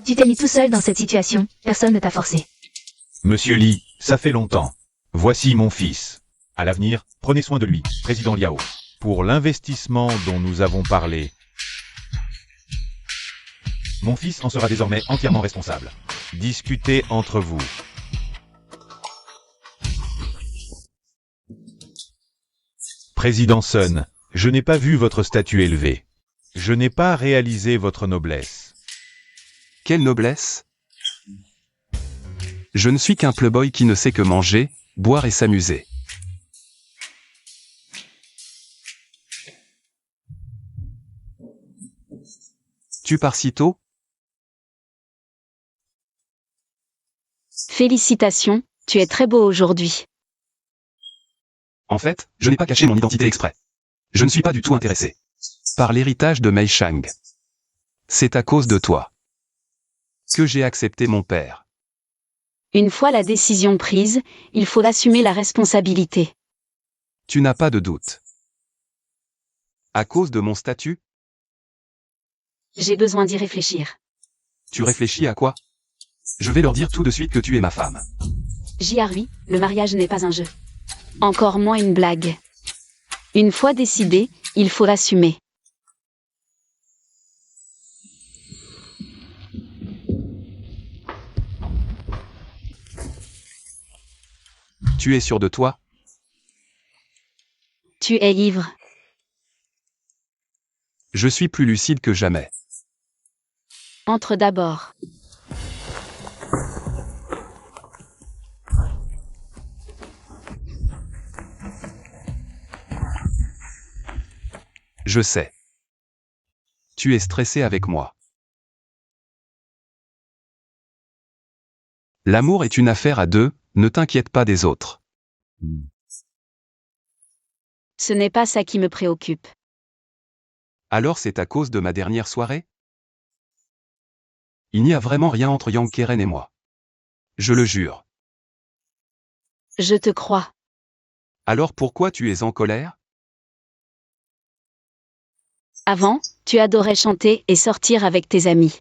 Tu t'es mis tout seul dans cette situation, personne ne t'a forcé. Monsieur Li, ça fait longtemps. Voici mon fils. À l'avenir, prenez soin de lui, président Liao. Pour l'investissement dont nous avons parlé, mon fils en sera désormais entièrement responsable. Discutez entre vous. Président Sun, je n'ai pas vu votre statut élevé. Je n'ai pas réalisé votre noblesse. Quelle noblesse? Je ne suis qu'un playboy qui ne sait que manger, boire et s'amuser. Tu pars si tôt? Félicitations, tu es très beau aujourd'hui. En fait, je n'ai pas caché mon identité exprès. Je ne suis pas du tout intéressé par l'héritage de Meishang. C'est à cause de toi que j'ai accepté mon père. Une fois la décision prise, il faut assumer la responsabilité. Tu n'as pas de doute. À cause de mon statut? J'ai besoin d'y réfléchir. Tu réfléchis à quoi? Je vais leur dire tout de suite que tu es ma femme. Jiarui, le mariage n'est pas un jeu. Encore moins une blague. Une fois décidé, il faut l'assumer. Tu es sûr de toi? Tu es ivre. Je suis plus lucide que jamais. Entre d'abord. Je sais. Tu es stressé avec moi. L'amour est une affaire à deux, ne t'inquiète pas des autres. Ce n'est pas ça qui me préoccupe. Alors c'est à cause de ma dernière soirée? Il n'y a vraiment rien entre Yang Keren et moi. Je le jure. Je te crois. Alors pourquoi tu es en colère? Avant, tu adorais chanter et sortir avec tes amis.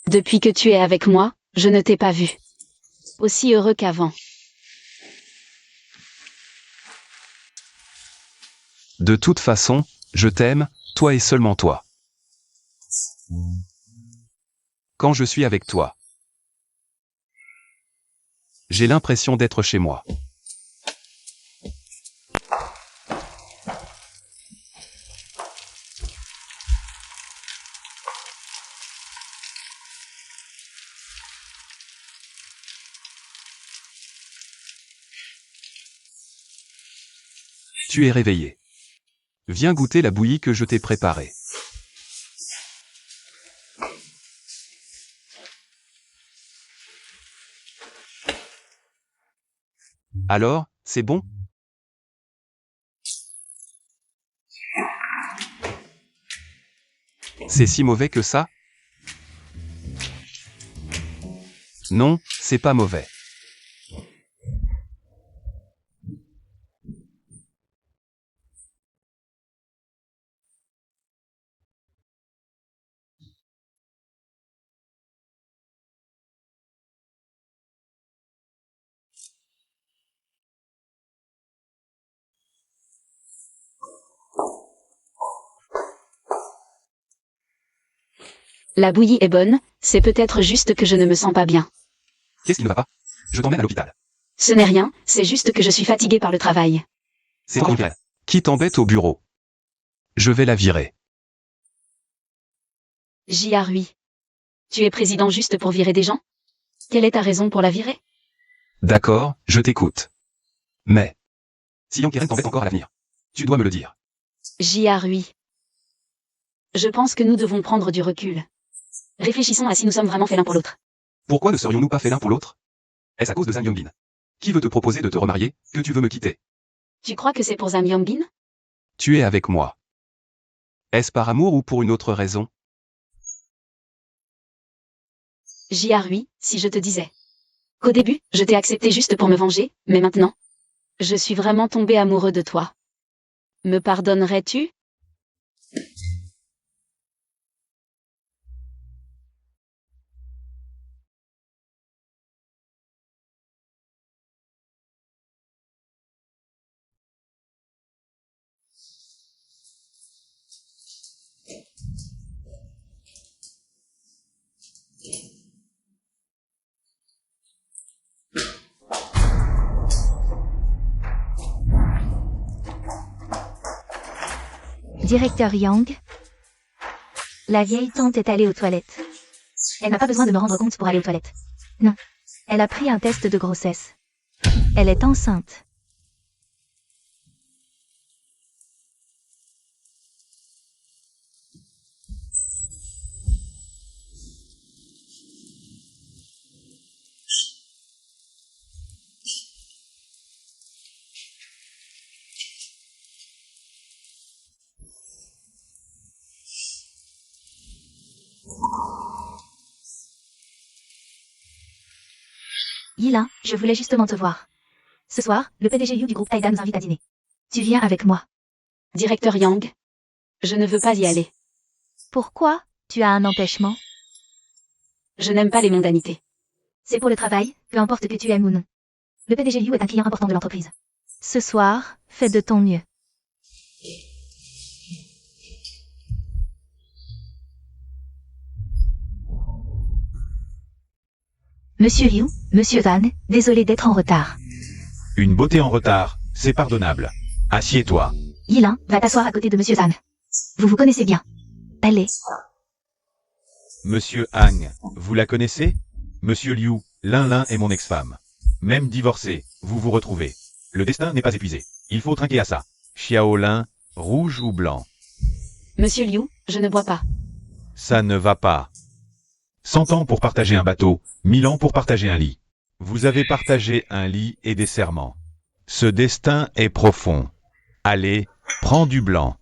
Depuis que tu es avec moi, je ne t'ai pas vu aussi heureux qu'avant. De toute façon, je t'aime, toi et seulement toi. Quand je suis avec toi, j'ai l'impression d'être chez moi. Tu es réveillé. Viens goûter la bouillie que je t'ai préparée. Alors, c'est bon? C'est si mauvais que ça? Non, c'est pas mauvais. La bouillie est bonne, c'est peut-être juste que je ne me sens pas bien. Qu'est-ce qui ne va pas? Je t'emmène à l'hôpital. Ce n'est rien, c'est juste que je suis fatiguée par le travail. C'est encore une. Qui t'embête au bureau? Je vais la virer. J.R.U. Tu es président juste pour virer des gens? Quelle est ta raison pour la virer? D'accord, je t'écoute. Mais, si Yang Keren t'embête encore à l'avenir, tu dois me le dire. J.R.U. Je pense que nous devons prendre du recul. Réfléchissons à si nous sommes vraiment faits l'un pour l'autre. Pourquoi ne serions-nous pas faits l'un pour l'autre? Est-ce à cause de Zhang Yongbin? Qui veut te proposer de te remarier, que tu veux me quitter? Tu crois que c'est pour Zhang Yongbin? Tu es avec moi. Est-ce par amour ou pour une autre raison? J.R.U. Si je te disais qu'au début, je t'ai accepté juste pour me venger, mais maintenant, je suis vraiment tombé amoureux de toi. Me pardonnerais-tu? Directeur Yang. La vieille tante est allée aux toilettes. Elle n'a pas besoin de me rendre compte pour aller aux toilettes. Non. Elle a pris un test de grossesse. Elle est enceinte. Yila, je voulais justement te voir. Ce soir, le PDG Yu du groupe Taïda nous invite à dîner. Tu viens avec moi. Directeur Yang. Je ne veux pas y aller. Pourquoi? Tu as un empêchement? Je n'aime pas les mondanités. C'est pour le travail, peu importe que tu aimes ou non. Le PDG Yu est un client important de l'entreprise. Ce soir, fais de ton mieux. Monsieur Liu, Monsieur Van, désolé d'être en retard. Une beauté en retard, c'est pardonnable. Assieds-toi. Yilin, va t'asseoir à côté de Monsieur Zhang. Vous vous connaissez bien. Allez. Monsieur Hang, vous la connaissez? Monsieur Liu, l'un est mon ex-femme. Même divorcé, vous vous retrouvez. Le destin n'est pas épuisé. Il faut trinquer à ça. Xiaolin, rouge ou blanc? Monsieur Liu, je ne bois pas. Ça ne va pas. 100 ans pour partager un bateau, 1000 ans pour partager un lit. Vous avez partagé un lit et des serments. Ce destin est profond. Allez, prends du blanc.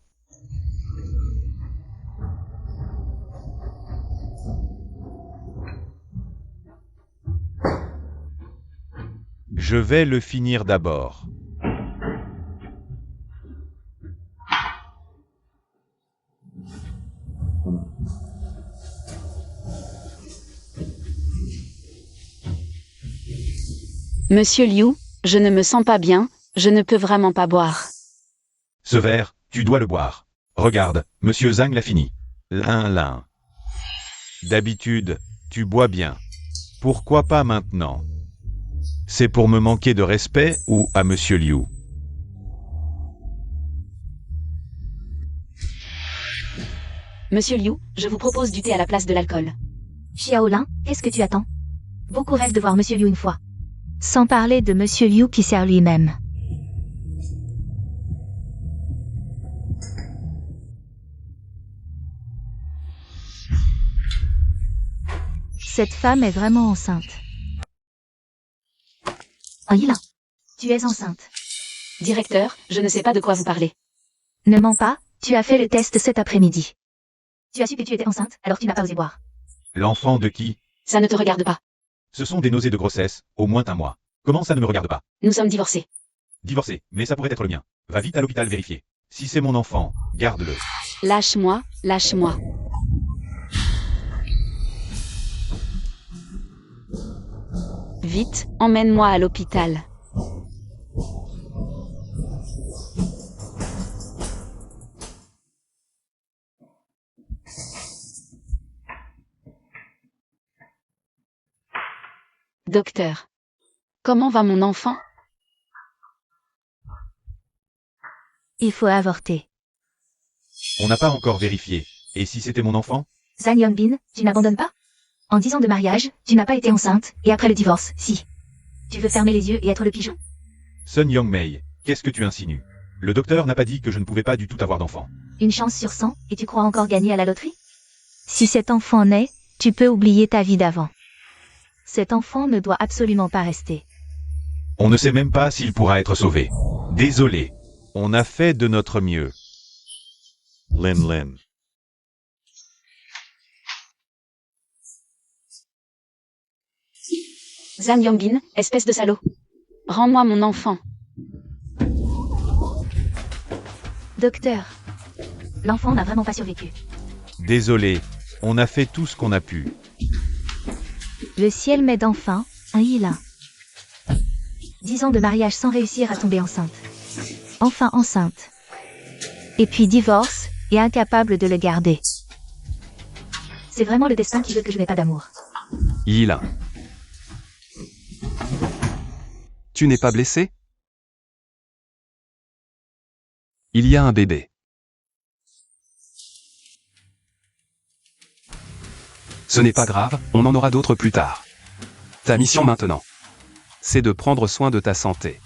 Je vais le finir d'abord. Monsieur Liu, je ne me sens pas bien, je ne peux vraiment pas boire. Ce verre, tu dois le boire. Regarde, Monsieur Zhang l'a fini. L'un. D'habitude, tu bois bien. Pourquoi pas maintenant? C'est pour me manquer de respect ou à Monsieur Liu? Monsieur Liu, je vous propose du thé à la place de l'alcool. Xiaolin, qu'est-ce que tu attends? Beaucoup rêvent de voir Monsieur Liu une fois. Sans parler de Monsieur Liu qui sert lui-même. Cette femme est vraiment enceinte. Oh Yilin, tu es enceinte. Directeur, je ne sais pas de quoi vous parlez. Ne mens pas, tu as fait le test cet après-midi. Tu as su que tu étais enceinte, alors tu n'as pas osé boire. L'enfant de qui? Ça ne te regarde pas. Ce sont des nausées de grossesse, au moins un mois. Comment ça ne me regarde pas? Nous sommes divorcés. Divorcé, mais ça pourrait être le mien. Va vite à l'hôpital vérifier. Si c'est mon enfant, garde-le. Lâche-moi, lâche-moi. Vite, emmène-moi à l'hôpital. Docteur. Comment va mon enfant? Il faut avorter. On n'a pas encore vérifié. Et si c'était mon enfant? Zhang Yongbin, tu n'abandonnes pas? En 10 ans de mariage, tu n'as pas été enceinte, et après le divorce, si. Tu veux fermer les yeux et être le pigeon? Sun Youngmei, qu'est-ce que tu insinues? Le docteur n'a pas dit que je ne pouvais pas du tout avoir d'enfant. Une chance sur 100, et tu crois encore gagner à la loterie? Si cet enfant naît, tu peux oublier ta vie d'avant. Cet enfant ne doit absolument pas rester. On ne sait même pas s'il pourra être sauvé. Désolé. On a fait de notre mieux. Lin. Zhang Yongbin, espèce de salaud. Rends-moi mon enfant. Docteur, l'enfant n'a vraiment pas survécu. Désolé. On a fait tout ce qu'on a pu. Le ciel m'aide enfin, un Yilin. 10 ans de mariage sans réussir à tomber enceinte. Enfin enceinte. Et puis divorce, et incapable de le garder. C'est vraiment le destin qui veut que je n'ai pas d'amour. Yilin. Tu n'es pas blessé? Il y a un bébé. Ce n'est pas grave, on en aura d'autres plus tard. Ta mission maintenant, c'est de prendre soin de ta santé.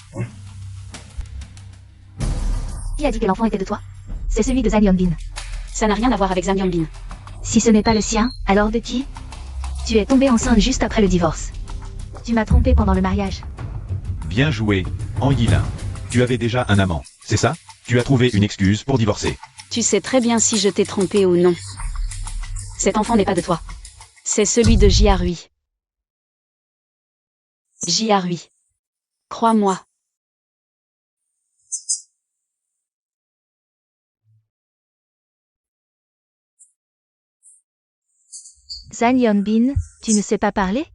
Qui a dit que l'enfant était de toi? C'est celui de Zhang Yongbin. Ça n'a rien à voir avec Zhang Yongbin. Si ce n'est pas le sien, alors de qui? Tu es tombée enceinte juste après le divorce. Tu m'as trompé pendant le mariage. Bien joué, Yilin. Tu avais déjà un amant, c'est ça? Tu as trouvé une excuse pour divorcer. Tu sais très bien si je t'ai trompé ou non. Cet enfant n'est pas de toi. C'est celui de Jia Rui. Jia Rui. Crois-moi. Zhang Yongbin, tu ne sais pas parler?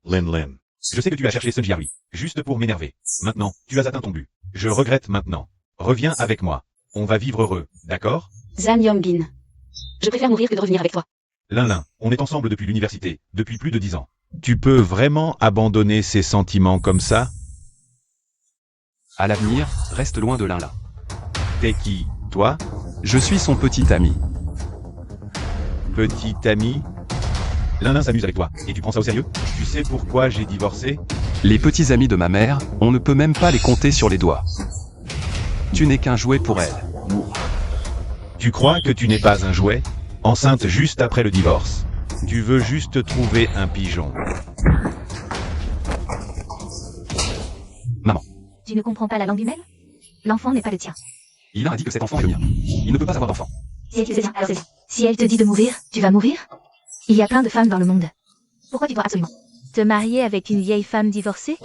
Lin. Je sais que tu as cherché Sun Jiarui, juste pour m'énerver. Maintenant, tu as atteint ton but. Je regrette maintenant. Reviens avec moi. On va vivre heureux, d'accord? Zhang Yongbin. Je préfère mourir que de revenir avec toi. Lin, on est ensemble depuis l'université, depuis plus de 10 ans. Tu peux vraiment abandonner ces sentiments comme ça? À l'avenir, reste loin de Lin-Lin. T'es qui, toi? Je suis son petit ami. Petit ami? Lin-Lin s'amuse avec toi, et tu prends ça au sérieux? Tu sais pourquoi j'ai divorcé? Les petits amis de ma mère, on ne peut même pas les compter sur les doigts. Tu n'es qu'un jouet pour elle. Tu crois que tu n'es pas un jouet? Enceinte juste après le divorce. Tu veux juste trouver un pigeon. Maman, Tu ne comprends pas la langue humaine? L'enfant n'est pas le tien. Yilin a dit que cet enfant est le mien. Il ne peut pas avoir d'enfant. Si elle te dit, alors c'est bien. Si elle te dit de mourir, tu vas mourir? Il y a plein de femmes dans le monde. Pourquoi tu dois absolument te marier avec une vieille femme divorcée?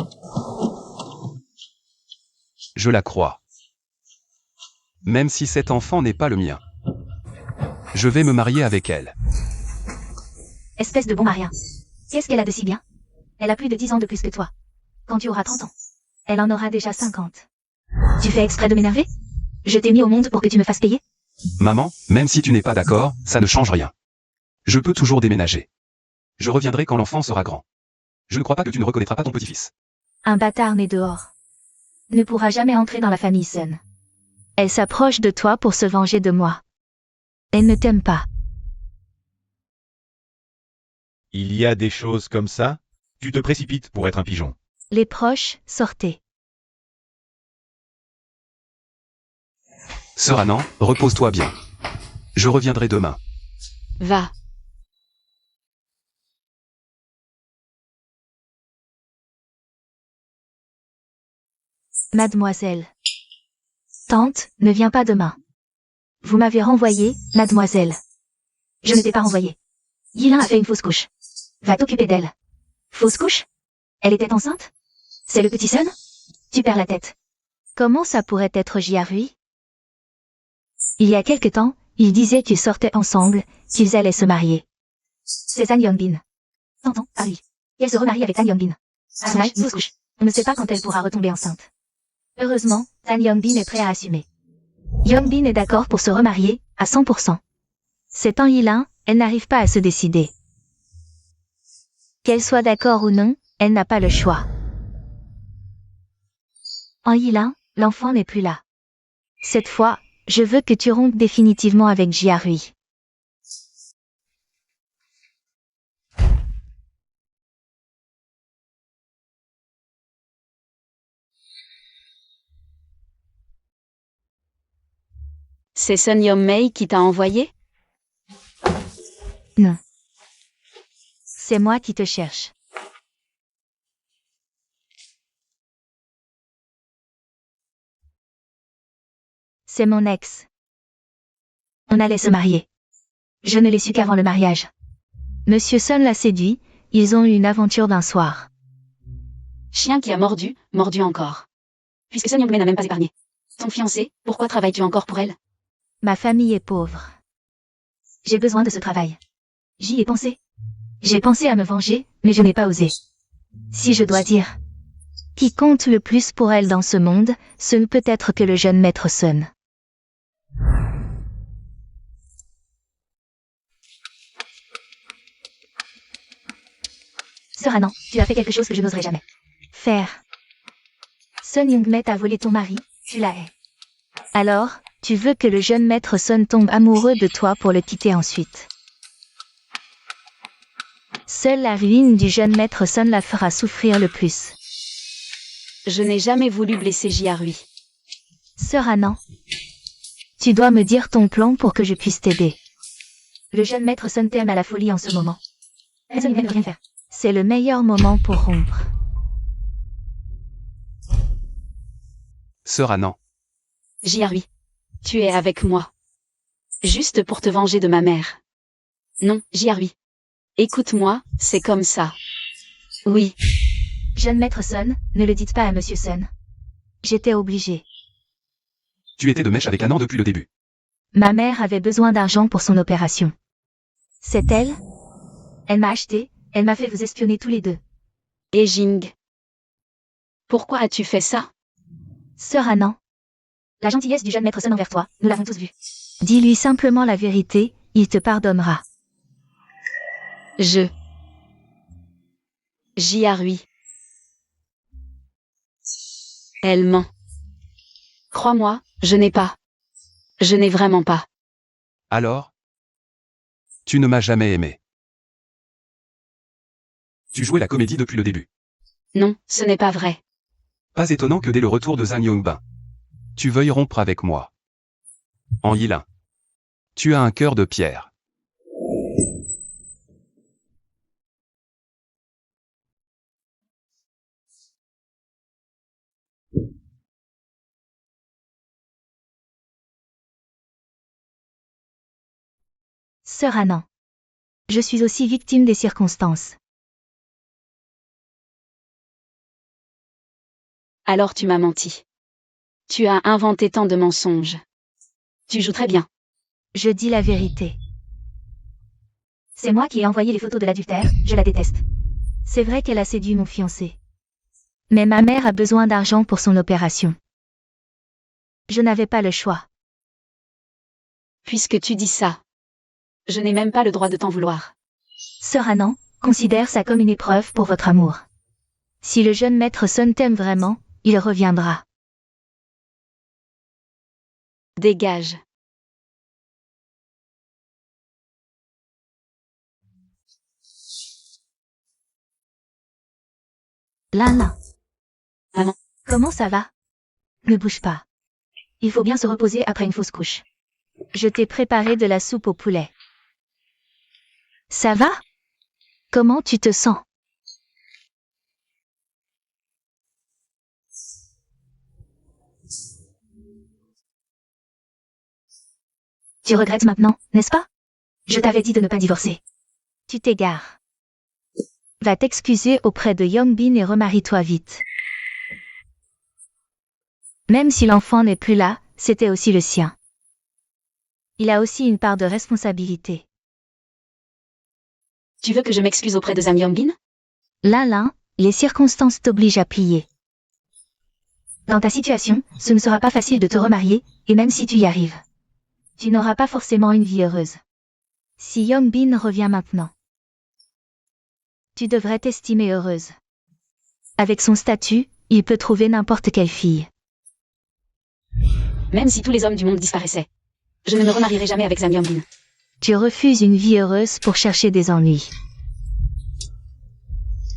Je la crois. Même si cet enfant n'est pas le mien. Je vais me marier avec elle. Espèce de bon marien. Qu'est-ce qu'elle a de si bien? Elle a plus de 10 ans de plus que toi. Quand tu auras 30 ans, elle en aura déjà 50. Tu fais exprès de m'énerver? Je t'ai mis au monde pour que tu me fasses payer? Maman, même si tu n'es pas d'accord, ça ne change rien. Je peux toujours déménager. Je reviendrai quand l'enfant sera grand. Je ne crois pas que tu ne reconnaîtras pas ton petit-fils. Un bâtard né dehors ne pourra jamais entrer dans la famille Sun. Elle s'approche de toi pour se venger de moi. Elle ne t'aime pas. Il y a des choses comme ça? Tu te précipites pour être un pigeon. Les proches, sortez. Sœur Annan, repose-toi bien. Je reviendrai demain. Va. Mademoiselle. Tante, ne viens pas demain. Vous m'avez renvoyé, mademoiselle. Je ne t'ai pas renvoyé. Yilin a fait une fausse couche. Va t'occuper d'elle. Fausse couche? Elle était enceinte? C'est le petit Sun? Tu perds la tête. Comment ça pourrait être Jiarui? Il y a quelque temps, ils disaient qu'ils sortaient ensemble, qu'ils allaient se marier. C'est Zhang Yongbin. T'entends, Paris. Et elle se remarie avec Zhang Yongbin. Tonight, fausse couche. On ne sait pas quand elle pourra retomber enceinte. Heureusement, Zhang Yongbin est prêt à assumer. Yongbin est d'accord pour se remarier, à 100%. C'est en Yilin, elle n'arrive pas à se décider. Qu'elle soit d'accord ou non, elle n'a pas le choix. En Yilin, l'enfant n'est plus là. Cette fois, je veux que tu rompes définitivement avec Jiarui. C'est Sun Yong-mei qui t'a envoyé? Non. C'est moi qui te cherche. C'est mon ex. On allait se marier. Je ne l'ai su qu'avant le mariage. Monsieur Sun l'a séduit, ils ont eu une aventure d'un soir. Chien qui a mordu, mordu encore. Puisque Sun Yong-mei n'a même pas épargné. Ton fiancé, pourquoi travailles-tu encore pour elle? Ma famille est pauvre. J'ai besoin de ce travail. J'y ai pensé. J'ai pensé à me venger, mais je n'ai pas osé. Si je dois dire, qui compte le plus pour elle dans ce monde, ce ne peut être que le jeune maître Sun. Sœur Annan, tu as fait quelque chose que je n'oserais jamais faire. Sun Yong-mei t'a volé ton mari, tu la hais. Alors, tu veux que le jeune maître Sun tombe amoureux de toi pour le quitter ensuite. Seule la ruine du jeune maître Sun la fera souffrir le plus. Je n'ai jamais voulu blesser Jiarui. Sœur Annan, tu dois me dire ton plan pour que je puisse t'aider. Le jeune maître Sun t'aime à la folie en ce moment. Personne ne peut rien faire. C'est le meilleur moment pour rompre. Sœur Annan, Jiarui. Tu es avec moi. Juste pour te venger de ma mère. Non, Jiarui. Écoute-moi, c'est comme ça. Oui. Jeune maître Sun, ne le dites pas à Monsieur Sun. J'étais obligée. tu étais de mèche avec Annan depuis le début. Ma mère avait besoin d'argent pour son opération. C'est elle? Elle m'a acheté, elle m'a fait vous espionner tous les deux. Et Jing. Pourquoi as-tu fait ça? Sœur Annan. La gentillesse du jeune maître Sun envers toi, nous l'avons tous vu. Dis-lui simplement la vérité, il te pardonnera. Jiarui. Elle ment. Crois-moi, je n'ai pas. Je n'ai vraiment pas. Alors? Tu ne m'as jamais aimé. Tu jouais la comédie depuis le début. Non, ce n'est pas vrai. Pas étonnant que dès le retour de Zhang Yongbin, tu veuilles rompre avec moi. En Yilin. Tu as un cœur de pierre. Sœur Anan. Je suis aussi victime des circonstances. Alors tu m'as menti. Tu as inventé tant de mensonges. Tu joues très bien. Je dis la vérité. C'est moi qui ai envoyé les photos de l'adultère, je la déteste. C'est vrai qu'elle a séduit mon fiancé. Mais ma mère a besoin d'argent pour son opération. Je n'avais pas le choix. Puisque tu dis ça, je n'ai même pas le droit de t'en vouloir. Sœur Anan, considère ça comme une épreuve pour votre amour. Si le jeune maître Sun t'aime vraiment, il reviendra. Dégage. Lin. Maman. Comment ça va? Ne bouge pas. Il faut bien se reposer après une fausse couche. Je t'ai préparé de la soupe au poulet. Ça va? Comment tu te sens? Tu regrettes maintenant, n'est-ce pas? Je t'avais dit de ne pas divorcer. Tu t'égares. Va t'excuser auprès de Yongbin et remarie-toi vite. Même si l'enfant n'est plus là, c'était aussi le sien. Il a aussi une part de responsabilité. Tu veux que je m'excuse auprès de Zhang Yongbin? Lin, les circonstances t'obligent à plier. Dans ta situation, ce ne sera pas facile de te remarier, et même si tu y arrives, tu n'auras pas forcément une vie heureuse. Si Yongbin revient maintenant, tu devrais t'estimer heureuse. Avec son statut, il peut trouver n'importe quelle fille. Même si tous les hommes du monde disparaissaient, je ne me remarierai jamais avec Zhang Yongbin. Tu refuses une vie heureuse pour chercher des ennuis.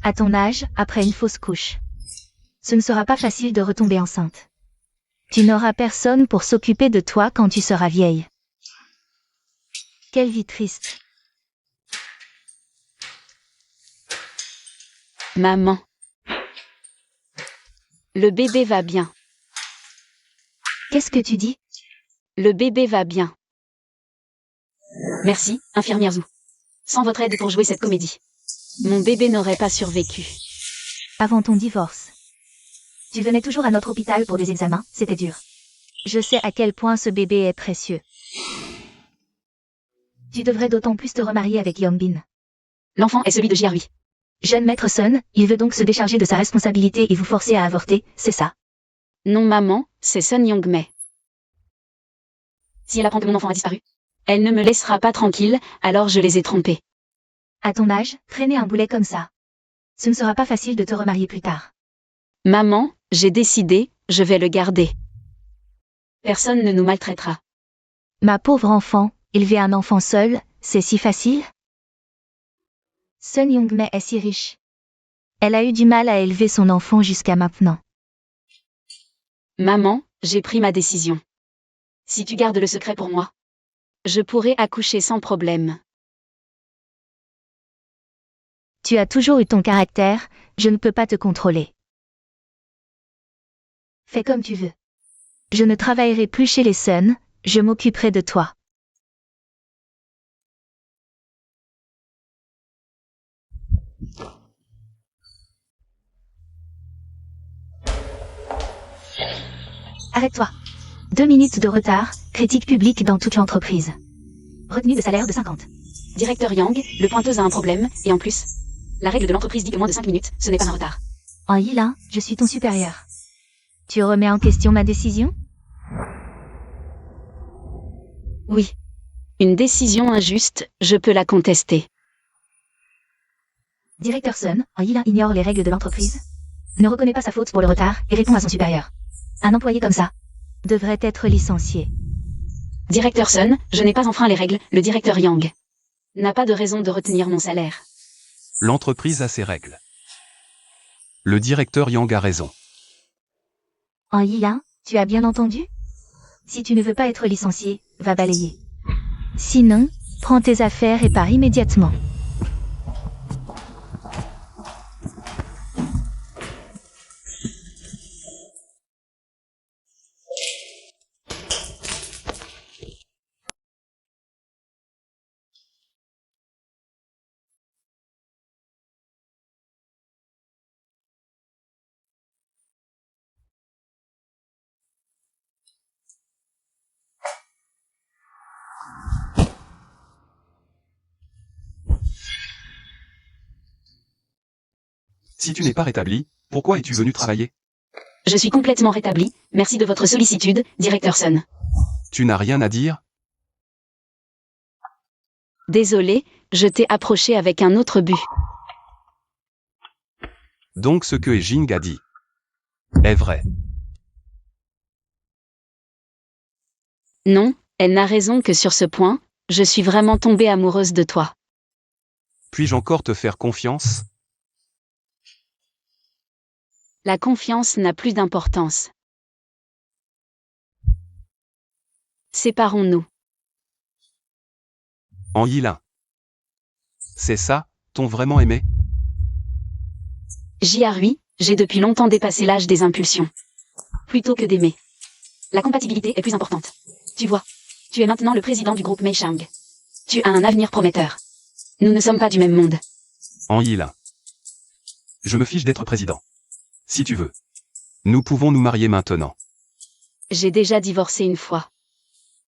À ton âge, après une fausse couche, ce ne sera pas facile de retomber enceinte. Tu n'auras personne pour s'occuper de toi quand tu seras vieille. Quelle vie triste. Maman. Le bébé va bien. Qu'est-ce que tu dis? Le bébé va bien. Merci, infirmière Zhu. Sans votre aide pour jouer cette comédie, mon bébé n'aurait pas survécu. Avant ton divorce, tu venais toujours à notre hôpital pour des examens, c'était dur. Je sais à quel point ce bébé est précieux. Tu devrais d'autant plus te remarier avec Yongbin. L'enfant est celui de Jiarui. Jeune maître Sun, il veut donc se décharger de sa responsabilité et vous forcer à avorter, c'est ça? Non maman, c'est Sun Yongmei. Si elle apprend que mon enfant a disparu, elle ne me laissera pas tranquille, alors je les ai trompés. À ton âge, traîner un boulet comme ça. Ce ne sera pas facile de te remarier plus tard. Maman, j'ai décidé, je vais le garder. Personne ne nous maltraitera. Ma pauvre enfant, élever un enfant seul, c'est si facile? Sun Yongmei est si riche. Elle a eu du mal à élever son enfant jusqu'à maintenant. Maman, j'ai pris ma décision. Si tu gardes le secret pour moi, je pourrai accoucher sans problème. Tu as toujours eu ton caractère, je ne peux pas te contrôler. Fais comme tu veux. Je ne travaillerai plus chez les Sun, je m'occuperai de toi. Arrête-toi. 2 minutes de retard, critique publique dans toute l'entreprise. Retenue de salaire de 50. Directeur Yang, le pointeuse a un problème, et en plus, la règle de l'entreprise dit que moins de 5 minutes, ce n'est pas un retard. En Yilin, je suis ton supérieur. Tu remets en question ma décision? Oui. Une décision injuste, je peux la contester. Directeur Sun, en Yilin ignore les règles de l'entreprise, ne reconnaît pas sa faute pour le retard et répond à son supérieur. Un employé comme ça devrait être licencié. Directeur Sun, je n'ai pas enfreint les règles, le directeur Yang n'a pas de raison de retenir mon salaire. L'entreprise a ses règles. Le directeur Yang a raison. En Yilin, tu as bien entendu? Si tu ne veux pas être licencié, va balayer. Sinon, prends tes affaires et pars immédiatement. Si tu n'es pas rétabli, pourquoi es-tu venu travailler? Je suis complètement rétabli, merci de votre sollicitude, directeur Sun. Tu n'as rien à dire? Désolé, je t'ai approché avec un autre but. Donc ce que Jing a dit est vrai. Non, elle n'a raison que sur ce point, je suis vraiment tombée amoureuse de toi. Puis-je encore te faire confiance? La confiance n'a plus d'importance. Séparons-nous. En Yilin. C'est ça, t'ont vraiment aimé? Jiarui, j'ai depuis longtemps dépassé l'âge des impulsions. Plutôt que d'aimer. La compatibilité est plus importante. Tu vois, tu es maintenant le président du groupe Meishang. Tu as un avenir prometteur. Nous ne sommes pas du même monde. En Yilin. Je me fiche d'être président. Si tu veux. Nous pouvons nous marier maintenant. J'ai déjà divorcé une fois.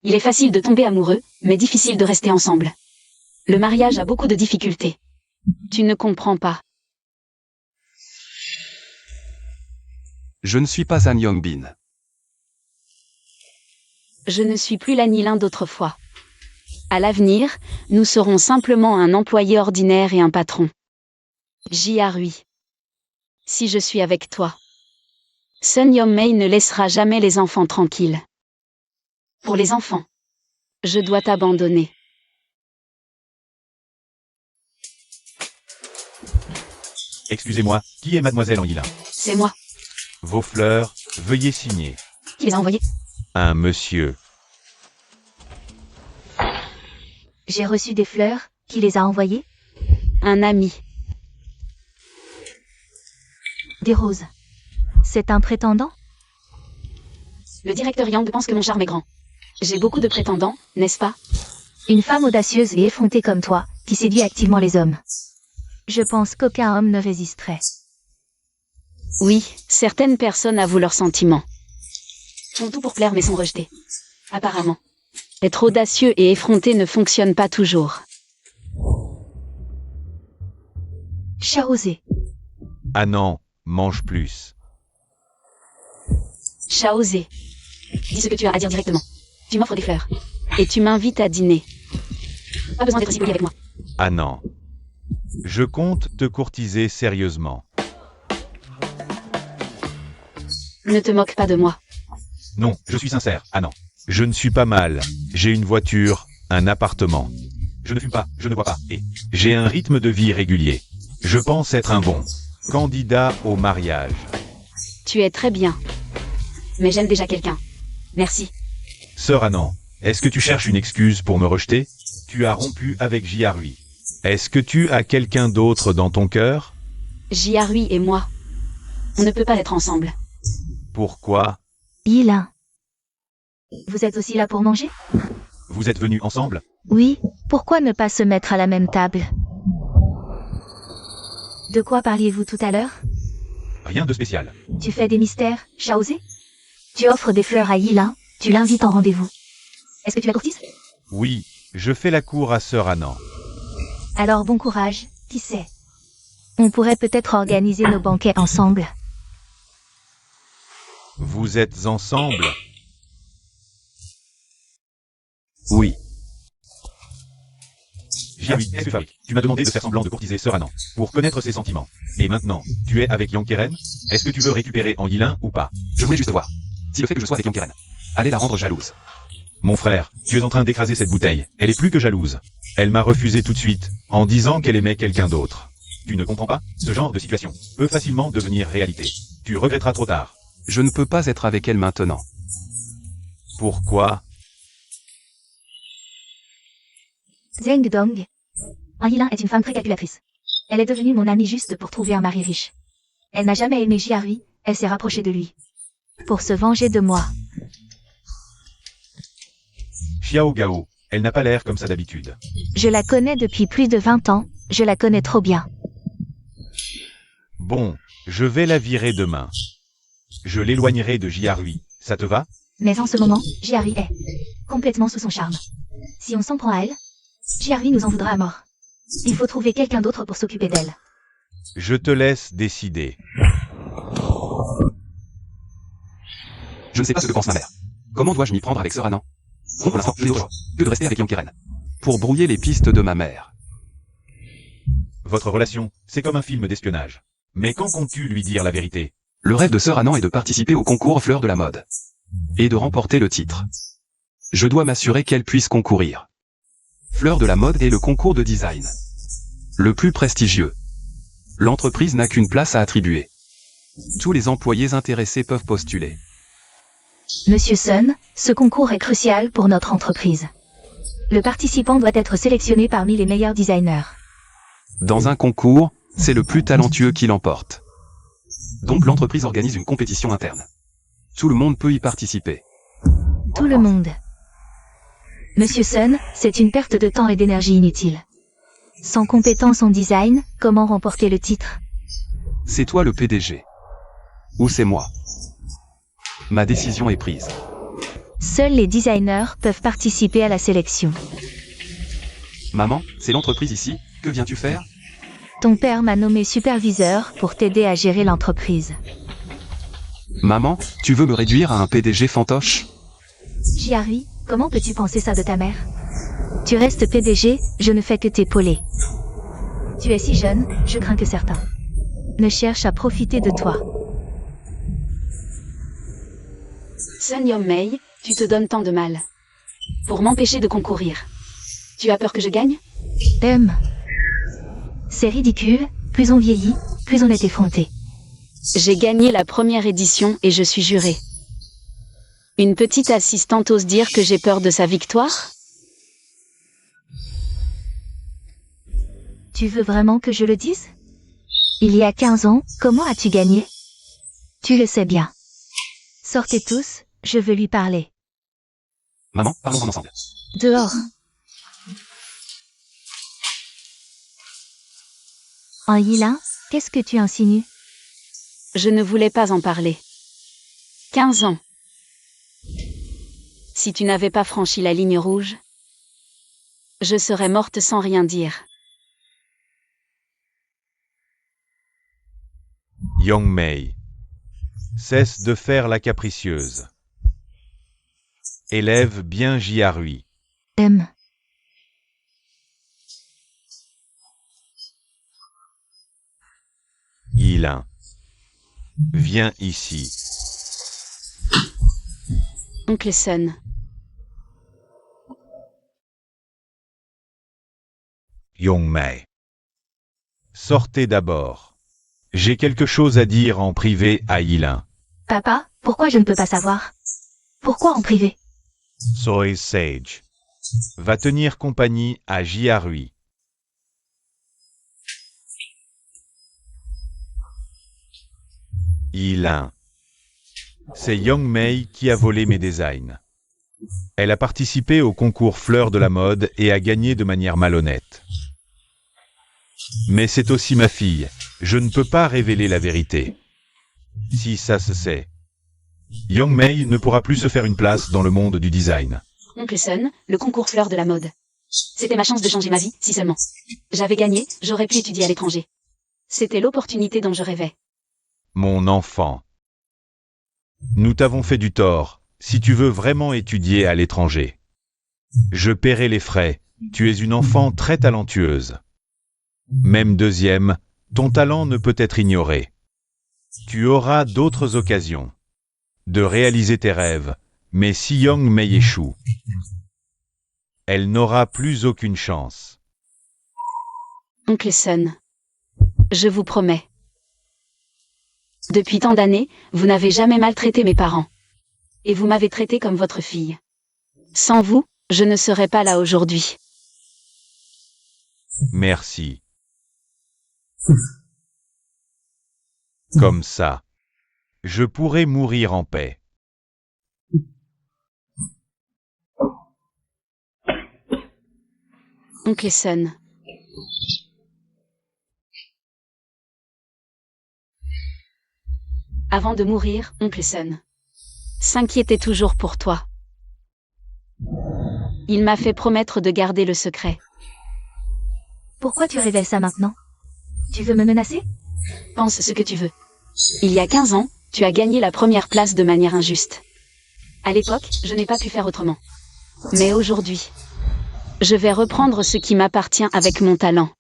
Il est facile de tomber amoureux, mais difficile de rester ensemble. Le mariage a beaucoup de difficultés. Tu ne comprends pas. Je ne suis pas un Yongbin. Je ne suis plus l'Anilin d'autrefois. À l'avenir, nous serons simplement un employé ordinaire et un patron. Jiarui. Si je suis avec toi, Sun Yongmei ne laissera jamais les enfants tranquilles. Pour les enfants, je dois t'abandonner. Excusez-moi, qui est mademoiselle en Yilin? C'est moi. Vos fleurs, veuillez signer. Qui les a envoyés? Un monsieur. J'ai reçu des fleurs, qui les a envoyées? Un ami. Des roses. C'est un prétendant? Le directeur Yang pense que mon charme est grand. J'ai beaucoup de prétendants, n'est-ce pas? Une femme audacieuse et effrontée comme toi, qui séduit activement les hommes. Je pense qu'aucun homme ne résisterait. Oui, certaines personnes avouent leurs sentiments. Font tout pour plaire mais sont rejetés. Apparemment. Être audacieux et effronté ne fonctionne pas toujours. Chaosé. Ah non, mange plus. Chaosé. Dis ce que tu as à dire directement. Tu m'offres des fleurs. Et tu m'invites à dîner. Pas besoin d'être si poli avec moi. Ah non. Je compte te courtiser sérieusement. Ne te moque pas de moi. Non, je suis sincère. Ah non. Je ne suis pas mal. J'ai une voiture, un appartement. Je ne fume pas, je ne bois pas, et j'ai un rythme de vie régulier. Je pense être un bon candidat au mariage. Tu es très bien. Mais j'aime déjà quelqu'un. Merci. Sœur Anan, est-ce que tu cherches une excuse pour me rejeter? Tu as rompu avec Jiarui. Est-ce que tu as quelqu'un d'autre dans ton cœur? Jiarui et moi. On ne peut pas être ensemble. Pourquoi? Yilin. Vous êtes aussi là pour manger? Vous êtes venus ensemble? Oui, pourquoi ne pas se mettre à la même table? De quoi parliez-vous tout à l'heure? Rien de spécial. Tu fais des mystères, Chaosé? Tu offres des fleurs à Yilin, tu l'invites en rendez-vous. Est-ce que tu la courtises? Oui, je fais la cour à Sœur Anan. Alors bon courage, qui sait? On pourrait peut-être organiser nos banquets ensemble. Vous êtes ensemble? Oui. Jiahui, qu'est-ce que fabrique? Tu m'as demandé de faire semblant de courtiser Sœur Anan, pour connaître ses sentiments. Et maintenant, tu es avec Yang Keren? Est-ce que tu veux récupérer Anguilin ou pas? Je voulais juste voir si le fait que je sois avec Yang Keren allait la rendre jalouse. Mon frère, tu es en train d'écraser cette bouteille. Elle est plus que jalouse. Elle m'a refusé tout de suite, en disant qu'elle aimait quelqu'un d'autre. Tu ne comprends pas? Ce genre de situation peut facilement devenir réalité. Tu regretteras trop tard. Je ne peux pas être avec elle maintenant. Pourquoi? Zheng Dong. Anguilin est une femme très calculatrice. Elle est devenue mon amie juste pour trouver un mari riche. Elle n'a jamais aimé Jiahui, elle s'est rapprochée de lui. Pour se venger de moi. Xiao Gao, elle n'a pas l'air comme ça d'habitude. Je la connais depuis plus de 20 ans, je la connais trop bien. Bon, je vais la virer demain. Je l'éloignerai de Jiahui, ça te va? Mais en ce moment, Jiahui est complètement sous son charme. Si on s'en prend à elle, Jiahui nous en voudra à mort. Il faut trouver quelqu'un d'autre pour s'occuper d'elle. Je te laisse décider. Je ne sais pas ce que pense ma mère. Comment dois-je m'y prendre avec Sœur Anan? Pour l'instant, je n'ai autre choix que de rester avec Yang Keren. Pour brouiller les pistes de ma mère. Votre relation, c'est comme un film d'espionnage. Mais quand comptes-tu lui dire la vérité? Le rêve de Sœur Anan est de participer au concours Fleurs de la mode. Et de remporter le titre. Je dois m'assurer qu'elle puisse concourir. Fleurs de la mode est le concours de design. Le plus prestigieux. L'entreprise n'a qu'une place à attribuer. Tous les employés intéressés peuvent postuler. Monsieur Sun, ce concours est crucial pour notre entreprise. Le participant doit être sélectionné parmi les meilleurs designers. Dans un concours, c'est le plus talentueux qui l'emporte. Donc l'entreprise organise une compétition interne. Tout le monde peut y participer. Tout le monde. Monsieur Sun, c'est une perte de temps et d'énergie inutile. Sans compétence en design, comment remporter le titre? C'est toi le PDG. Ou c'est moi. Ma décision est prise. Seuls les designers peuvent participer à la sélection. Maman, c'est l'entreprise ici, que viens-tu faire? Ton père m'a nommé superviseur pour t'aider à gérer l'entreprise. Maman, tu veux me réduire à un PDG fantoche? Jiahui, comment peux-tu penser ça de ta mère? Tu restes PDG, je ne fais que t'épauler. Tu es si jeune, je crains que certains ne cherchent à profiter de toi. Sun Yongmei, tu te donnes tant de mal. Pour m'empêcher de concourir. Tu as peur que je gagne? C'est ridicule, plus on vieillit, plus on est effronté. J'ai gagné la première édition et je suis jurée. Une petite assistante ose dire que j'ai peur de sa victoire? Tu veux vraiment que je le dise? Il y a 15 ans, comment as-tu gagné? Tu le sais bien. Sortez tous, je veux lui parler. Maman, parlons ensemble. Dehors. Anguilin, qu'est-ce que tu insinues? Je ne voulais pas en parler. 15 ans. Si tu n'avais pas franchi la ligne rouge, je serais morte sans rien dire. Yongmei. Cesse de faire la capricieuse. Élève bien Jiahui. Yilin. Viens ici. Oncle Sun. Yongmei. Sortez d'abord. J'ai quelque chose à dire en privé à Yilin. Papa, pourquoi je ne peux pas savoir? Pourquoi en privé? Soy Sage. Va tenir compagnie à Jiahui. Yilin. C'est Yongmei qui a volé mes designs. Elle a participé au concours Fleurs de la mode et a gagné de manière malhonnête. Mais c'est aussi ma fille. Je ne peux pas révéler la vérité. Si ça se sait, Yongmei ne pourra plus se faire une place dans le monde du design. Oncle Sun, le concours Fleurs de la mode. C'était ma chance de changer ma vie, si seulement. J'avais gagné, j'aurais pu étudier à l'étranger. C'était l'opportunité dont je rêvais. Mon enfant. Nous t'avons fait du tort, si tu veux vraiment étudier à l'étranger. Je paierai les frais, Tu es une enfant très talentueuse. Même deuxième, ton talent ne peut être ignoré. Tu auras d'autres occasions de réaliser tes rêves, mais si Young Mei échoue, elle n'aura plus aucune chance. Oncle Sun. Je vous promets. Depuis tant d'années, vous n'avez jamais maltraité mes parents. Et vous m'avez traité comme votre fille. Sans vous, je ne serais pas là aujourd'hui. Merci. Comme ça, je pourrai mourir en paix. Oncle Sun. Avant de mourir, Oncle Sun s'inquiétait toujours pour toi. Il m'a fait promettre de garder le secret. Pourquoi tu révèles ça maintenant? Tu veux me menacer? Pense ce que tu veux. Il y a 15 ans, tu as gagné la première place de manière injuste. À l'époque, je n'ai pas pu faire autrement. Mais aujourd'hui, je vais reprendre ce qui m'appartient avec mon talent.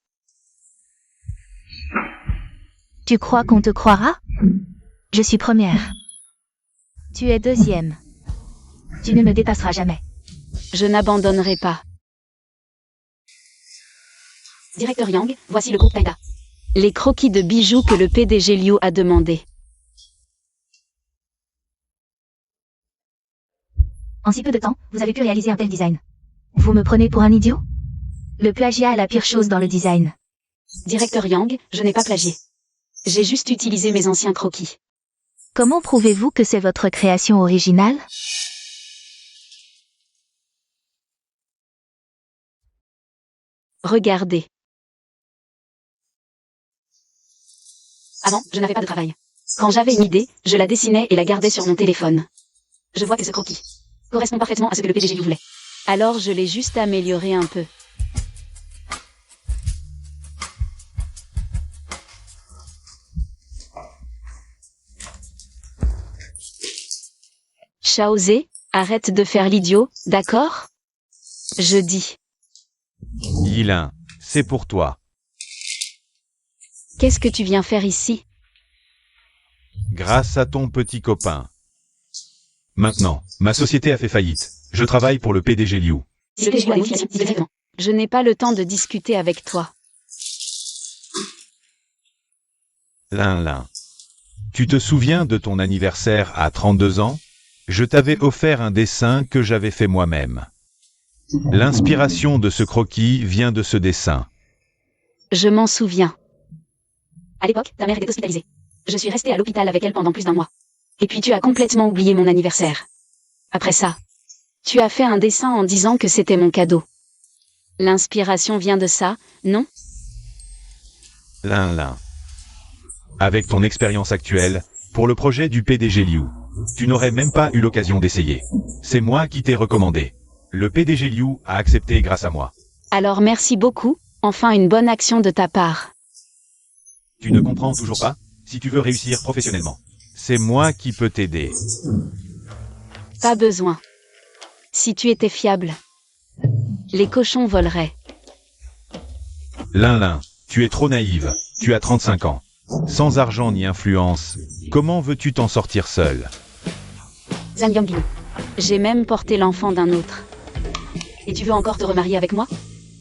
Tu crois qu'on te croira? Je suis première. Tu es deuxième. Tu ne me dépasseras jamais. Je n'abandonnerai pas. Directeur Yang, voici le groupe Taïda. Les croquis de bijoux que le PDG Liu a demandé. En si peu de temps, vous avez pu réaliser un tel design. Vous me prenez pour un idiot? Le plagiat est la pire chose dans le design. Directeur Yang, je n'ai pas plagié. J'ai juste utilisé mes anciens croquis. Comment prouvez-vous que c'est votre création originale? Regardez. Avant, je n'avais pas de travail. Quand j'avais une idée, je la dessinais et la gardais sur mon téléphone. Je vois que ce croquis correspond parfaitement à ce que le PDG voulait. Alors je l'ai juste amélioré un peu. Shaozé, arrête de faire l'idiot, d'accord? Je dis. Yilin, c'est pour toi. Qu'est-ce que tu viens faire ici? Grâce à ton petit copain. Maintenant, ma société a fait faillite. Je travaille pour le PDG Liu. Je n'ai pas le temps de discuter avec toi. Lin. Tu te souviens de ton anniversaire à 32 ans? Je t'avais offert un dessin que j'avais fait moi-même. L'inspiration de ce croquis vient de ce dessin. Je m'en souviens. À l'époque, ta mère était hospitalisée. Je suis restée à l'hôpital avec elle pendant plus d'un mois. Et puis tu as complètement oublié mon anniversaire. Après ça, tu as fait un dessin en disant que c'était mon cadeau. L'inspiration vient de ça, non? Lin. Avec ton expérience actuelle, pour le projet du PDG Liu, tu n'aurais même pas eu l'occasion d'essayer. C'est moi qui t'ai recommandé. Le PDG Liu a accepté grâce à moi. Alors merci beaucoup, enfin une bonne action de ta part. Tu ne comprends toujours pas? Si tu veux réussir professionnellement, c'est moi qui peux t'aider. Pas besoin. Si tu étais fiable, les cochons voleraient. Lin, tu es trop naïve. Tu as 35 ans. Sans argent ni influence, comment veux-tu t'en sortir seule? Zhang Yongbin. J'ai même porté l'enfant d'un autre. Et tu veux encore te remarier avec moi?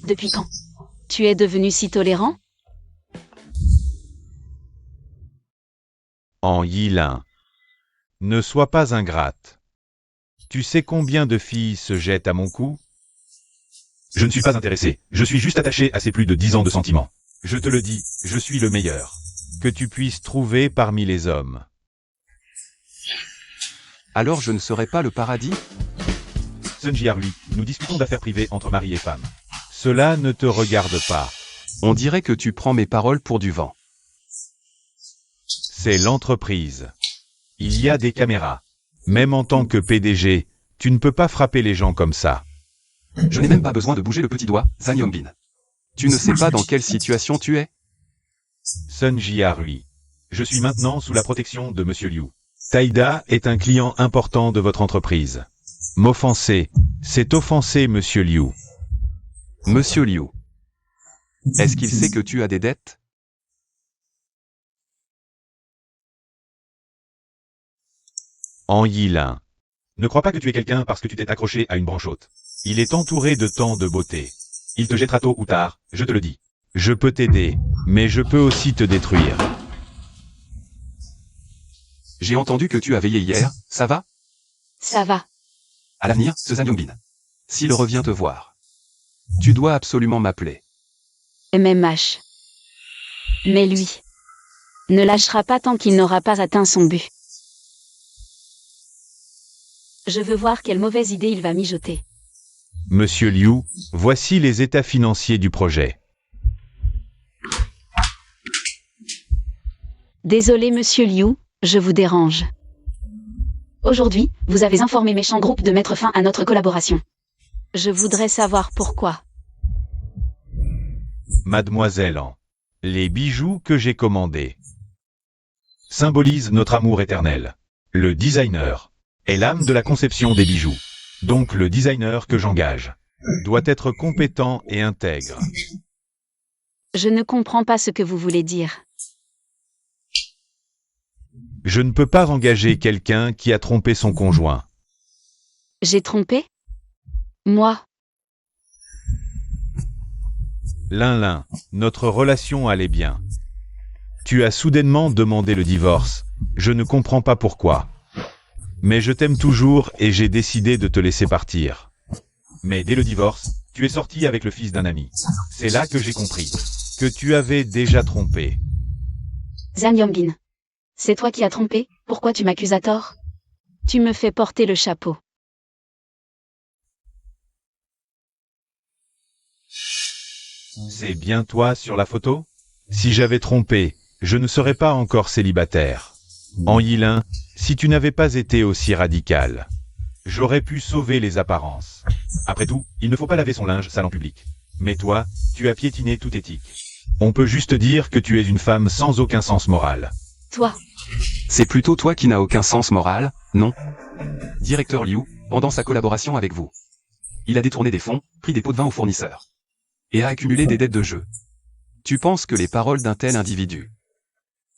Depuis quand? Tu es devenu si tolérant? En Yilin. Ne sois pas ingrate. Tu sais combien de filles se jettent à mon cou? Je ne suis pas intéressé. Je suis juste attaché à ces plus de 10 ans de sentiments. Je te le dis, je suis le meilleur que tu puisses trouver parmi les hommes. Alors je ne serai pas le paradis? Sun Jiarui, nous discutons d'affaires privées entre mari et femme. Cela ne te regarde pas. On dirait que tu prends mes paroles pour du vent. C'est l'entreprise. Il y a des caméras. Même en tant que PDG, tu ne peux pas frapper les gens comme ça. Je n'ai même pas besoin de bouger le petit doigt, Zhang Yongbin. Tu ne sais pas dans quelle situation tu es? Sun Jiarui. Je suis maintenant sous la protection de Monsieur Liu. Taïda est un client important de votre entreprise. M'offenser, c'est offenser Monsieur Liu. Monsieur Liu. Est-ce qu'il sait que tu as des dettes? En Yilin. Ne crois pas que tu es quelqu'un parce que tu t'es accroché à une branche haute. Il est entouré de tant de beauté. Il te jettera tôt ou tard, je te le dis. Je peux t'aider, mais je peux aussi te détruire. J'ai entendu que tu as veillé hier, ça va? Ça va. À l'avenir, ce Zhang Yongbin. S'il revient te voir, tu dois absolument m'appeler. MMH. Mais lui ne lâchera pas tant qu'il n'aura pas atteint son but. Je veux voir quelle mauvaise idée il va mijoter. Monsieur Liu, voici les états financiers du projet. Désolé monsieur Liu, je vous dérange. Aujourd'hui, vous avez informé Méchant Group de mettre fin à notre collaboration. Je voudrais savoir pourquoi. Mademoiselle An. Les bijoux que j'ai commandés symbolisent notre amour éternel. Le designer est l'âme de la conception des bijoux. Donc le designer que j'engage doit être compétent et intègre. Je ne comprends pas ce que vous voulez dire. Je ne peux pas engager quelqu'un qui a trompé son conjoint. J'ai trompé? Moi? Lin, notre relation allait bien. Tu as soudainement demandé le divorce. Je ne comprends pas pourquoi. Mais je t'aime toujours et j'ai décidé de te laisser partir. Mais dès le divorce, tu es sorti avec le fils d'un ami. C'est là que j'ai compris que tu avais déjà trompé. Zhang Yongbin. C'est toi qui as trompé? Pourquoi tu m'accuses à tort? Tu me fais porter le chapeau. C'est bien toi sur la photo? Si j'avais trompé, je ne serais pas encore célibataire. En Yilin, si tu n'avais pas été aussi radical, j'aurais pu sauver les apparences. Après tout, il ne faut pas laver son linge sale en public. Mais toi, tu as piétiné toute éthique. On peut juste dire que tu es une femme sans aucun sens moral. Toi. C'est plutôt toi qui n'as aucun sens moral, non? Directeur Liu, pendant sa collaboration avec vous, il a détourné des fonds, pris des pots de vin aux fournisseurs, et a accumulé des dettes de jeu. Tu penses que les paroles d'un tel individu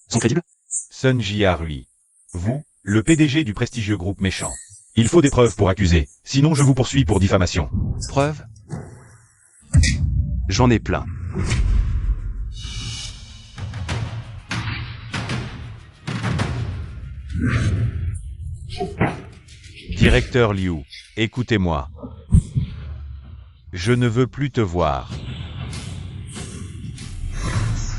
sont crédibles? Sun Jiarui. Vous, le PDG du prestigieux groupe Méchant. Il faut des preuves pour accuser, sinon je vous poursuis pour diffamation. Preuves? J'en ai plein. Directeur Liu, écoutez-moi. Je ne veux plus te voir.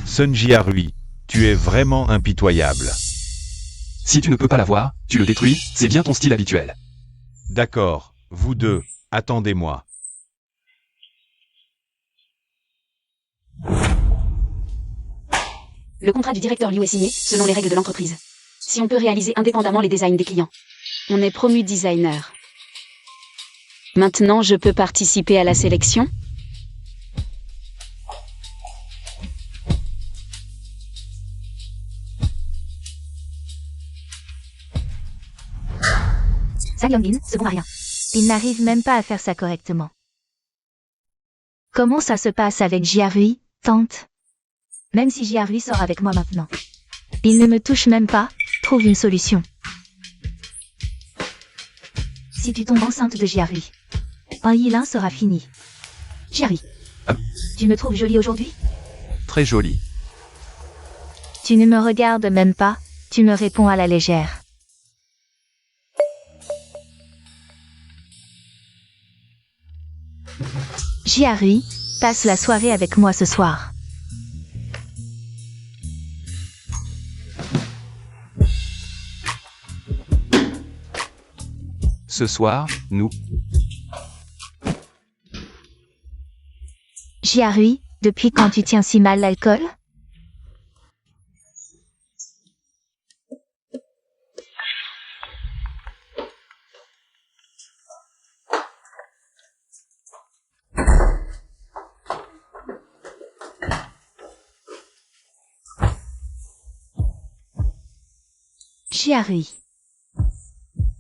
Sun Jiarui, tu es vraiment impitoyable. Si tu ne peux pas la voir, tu le détruis, c'est bien ton style habituel. D'accord, vous deux, attendez-moi. Le contrat du directeur Liu est signé, selon les règles de l'entreprise. Si on peut réaliser indépendamment les designs des clients. On est promu designer. Maintenant, je peux participer à la sélection? Zhang Yongbin se bon à rien. Il n'arrive même pas à faire ça correctement. Comment ça se passe avec Jiarui, tante? Même si Jiarui sort avec moi maintenant. Il ne me touche même pas, trouve une solution. Si tu tombes enceinte de Jiarui, un Yilin sera fini. Jiarui, tu me trouves jolie aujourd'hui? Très joli. Tu ne me regardes même pas, tu me réponds à la légère. Jiarui, passe la soirée avec moi ce soir. Ce soir, nous. Jiarui, depuis quand tu tiens si mal l'alcool? Jiarui.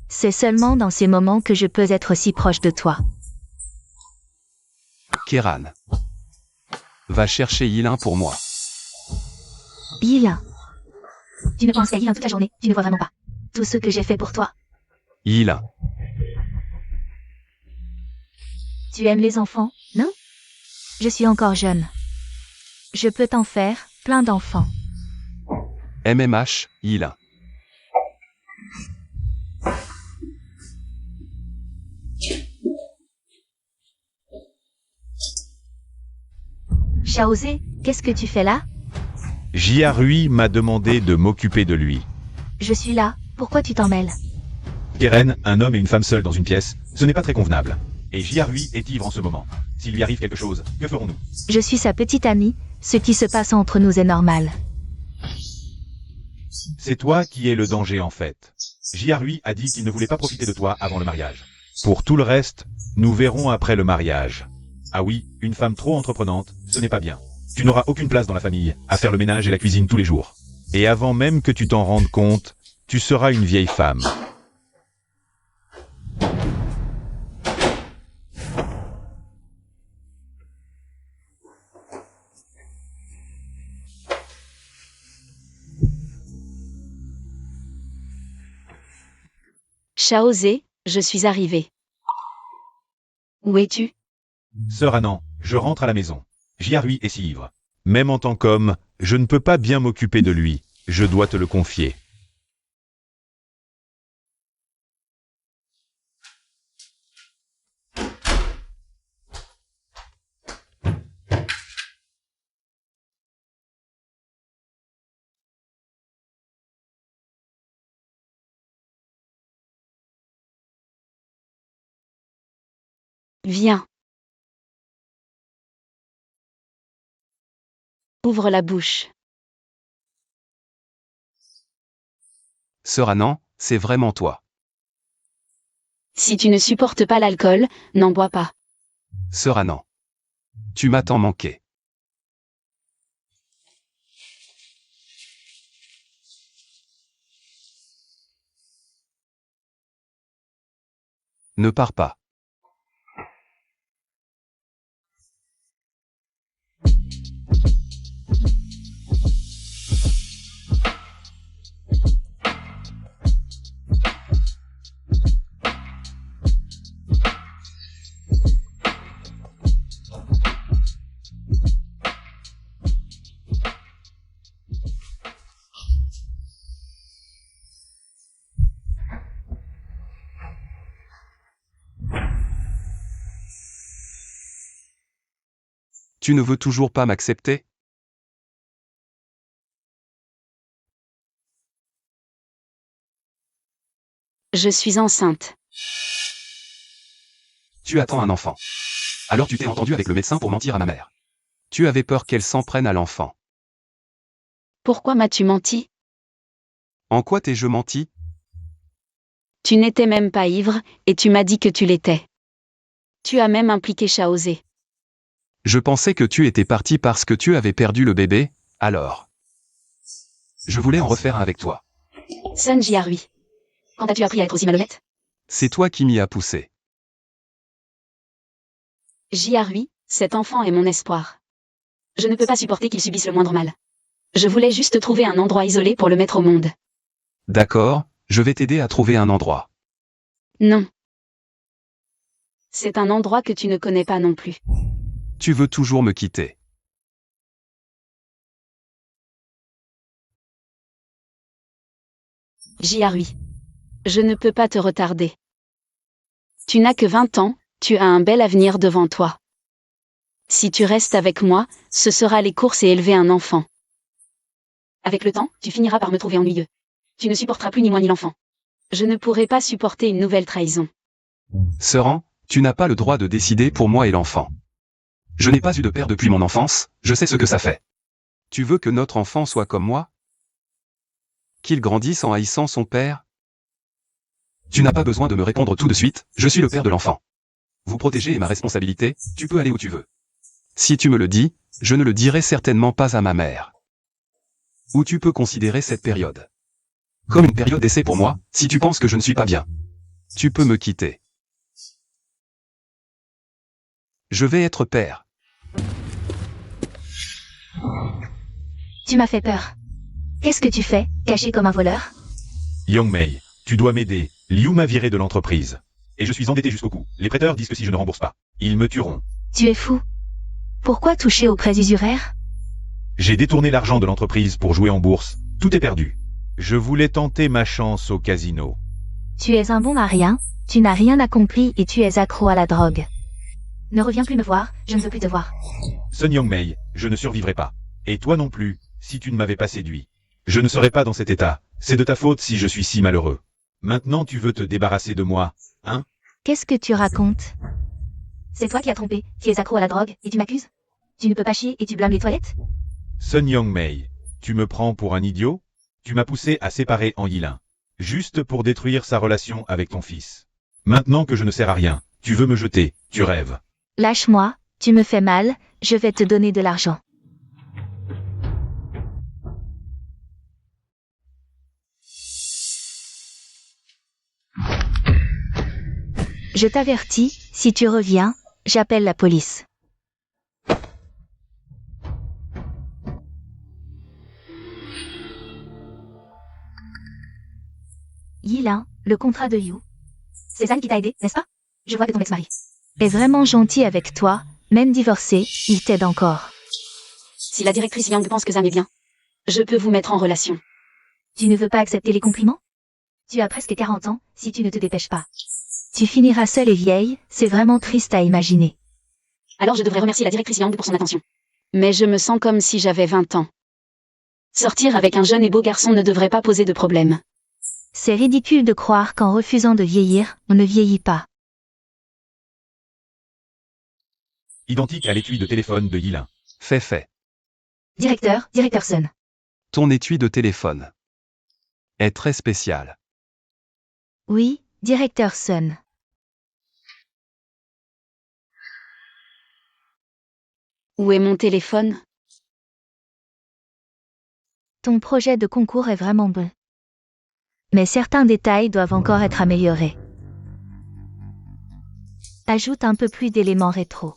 C'est seulement dans ces moments que je peux être si proche de toi. Kéran. Va chercher Yilin pour moi. Yilin. Tu ne penses qu'à Yilin toute la journée, tu ne vois vraiment pas tout ce que j'ai fait pour toi. Yilin. Tu aimes les enfants, non? Je suis encore jeune. Je peux t'en faire plein d'enfants. MMH, Yilin. Xiaozé, qu'est-ce que tu fais là? Jiarui m'a demandé de m'occuper de lui. Je suis là, pourquoi tu t'en mêles? Keren, un homme et une femme seuls dans une pièce, ce n'est pas très convenable. Et Jiarui est ivre en ce moment. S'il lui arrive quelque chose, que ferons-nous? Je suis sa petite amie, ce qui se passe entre nous est normal. C'est toi qui es le danger en fait. Jiarui a dit qu'il ne voulait pas profiter de toi avant le mariage. Pour tout le reste, nous verrons après le mariage. Ah oui, une femme trop entreprenante, ce n'est pas bien. Tu n'auras aucune place dans la famille, à faire le ménage et la cuisine tous les jours. Et avant même que tu t'en rendes compte, tu seras une vieille femme. Xiaozé, je suis arrivé. Où es-tu? Sœur Anan, je rentre à la maison. Jiarui est si ivre. Même en tant qu'homme, je ne peux pas bien m'occuper de lui. Je dois te le confier. Viens. Ouvre la bouche. Sœur Anan, c'est vraiment toi. Si tu ne supportes pas l'alcool, n'en bois pas. Sœur Anan. Tu m'as tant manqué. Ne pars pas. Tu ne veux toujours pas m'accepter? Je suis enceinte. Tu attends un enfant. Alors tu t'es entendu avec le médecin pour mentir à ma mère. Tu avais peur qu'elle s'en prenne à l'enfant. Pourquoi m'as-tu menti? En quoi t'ai-je menti? Tu n'étais même pas ivre, et tu m'as dit que tu l'étais. Tu as même impliqué Xiaozé. Je pensais que tu étais parti parce que tu avais perdu le bébé, alors. Je voulais en refaire un avec toi. Sun Jiarui. Quand as-tu appris à être aussi malhonnête? C'est toi qui m'y as poussé. Jiarui, cet enfant est mon espoir. Je ne peux pas supporter qu'il subisse le moindre mal. Je voulais juste trouver un endroit isolé pour le mettre au monde. D'accord, je vais t'aider à trouver un endroit. Non. C'est un endroit que tu ne connais pas non plus. Tu veux toujours me quitter. Jiarui. Je ne peux pas te retarder. Tu n'as que 20 ans, tu as un bel avenir devant toi. Si tu restes avec moi, ce sera les courses et élever un enfant. Avec le temps, tu finiras par me trouver ennuyeux. Tu ne supporteras plus ni moi ni l'enfant. Je ne pourrai pas supporter une nouvelle trahison. Sœur, tu n'as pas le droit de décider pour moi et l'enfant. Je n'ai pas eu de père depuis mon enfance, je sais ce que ça fait. Tu veux que notre enfant soit comme moi? Qu'il grandisse en haïssant son père? Tu n'as pas besoin de me répondre tout de suite, je suis le père de l'enfant. Vous protéger est ma responsabilité, tu peux aller où tu veux. Si tu me le dis, je ne le dirai certainement pas à ma mère. Ou tu peux considérer cette période comme une période d'essai pour moi, si tu penses que je ne suis pas bien. Tu peux me quitter. Je vais être père. Tu m'as fait peur. Qu'est-ce que tu fais, caché comme un voleur? Youngmei, tu dois m'aider. Liu m'a viré de l'entreprise. Et je suis endetté jusqu'au cou. Les prêteurs disent que si je ne rembourse pas, ils me tueront. Tu es fou. Pourquoi toucher aux prêts usuraires? J'ai détourné l'argent de l'entreprise pour jouer en bourse. Tout est perdu. Je voulais tenter ma chance au casino. Tu es un bon à rien, tu n'as rien accompli et tu es accro à la drogue. Ne reviens plus me voir, je ne veux plus te voir. Sun Youngmei, je ne survivrai pas. Et toi non plus, si tu ne m'avais pas séduit. Je ne serais pas dans cet état. C'est de ta faute si je suis si malheureux. Maintenant tu veux te débarrasser de moi, hein? Qu'est-ce que tu racontes? C'est toi qui as trompé, qui es accro à la drogue, et tu m'accuses? Tu ne peux pas chier et tu blâmes les toilettes? Sun Youngmei, tu me prends pour un idiot? Tu m'as poussé à séparer en Yilin. Juste pour détruire sa relation avec ton fils. Maintenant que je ne sers à rien, tu veux me jeter, tu rêves. Lâche-moi, tu me fais mal, je vais te donner de l'argent. Je t'avertis, si tu reviens, j'appelle la police. Yilin, le contrat de You. C'est Zan qui t'a aidé, n'est-ce pas? Je vois que ton ex-mari est vraiment gentil avec toi, même divorcé, il t'aide encore. Si la directrice Yang pense que Zan est bien, je peux vous mettre en relation. Tu ne veux pas accepter les compliments? Tu as presque 40 ans, si tu ne te dépêches pas. Tu finiras seule et vieille, c'est vraiment triste à imaginer. Alors je devrais remercier la directrice Yang pour son attention. Mais je me sens comme si j'avais 20 ans. Sortir avec un jeune et beau garçon ne devrait pas poser de problème. C'est ridicule de croire qu'en refusant de vieillir, on ne vieillit pas. Identique à l'étui de téléphone de Yilin. Fait. Directeur Sun. Ton étui de téléphone est très spécial. Oui, directeur Sun. Où est mon téléphone? Ton projet de concours est vraiment bon. Mais certains détails doivent encore être améliorés. Ajoute un peu plus d'éléments rétro.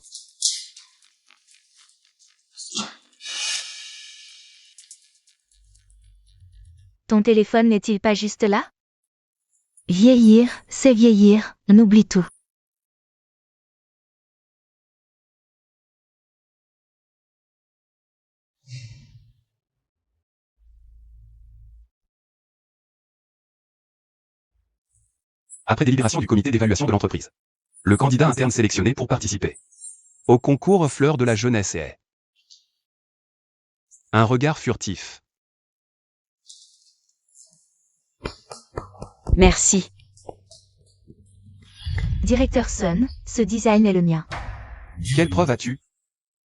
Ton téléphone n'est-il pas juste là? Vieillir, c'est vieillir, on oublie tout. Après délibération du comité d'évaluation de l'entreprise. Le candidat interne sélectionné pour participer au concours Fleur de la jeunesse est un regard furtif. Merci. Directeur Sun, ce design est le mien. Quelle preuve as-tu?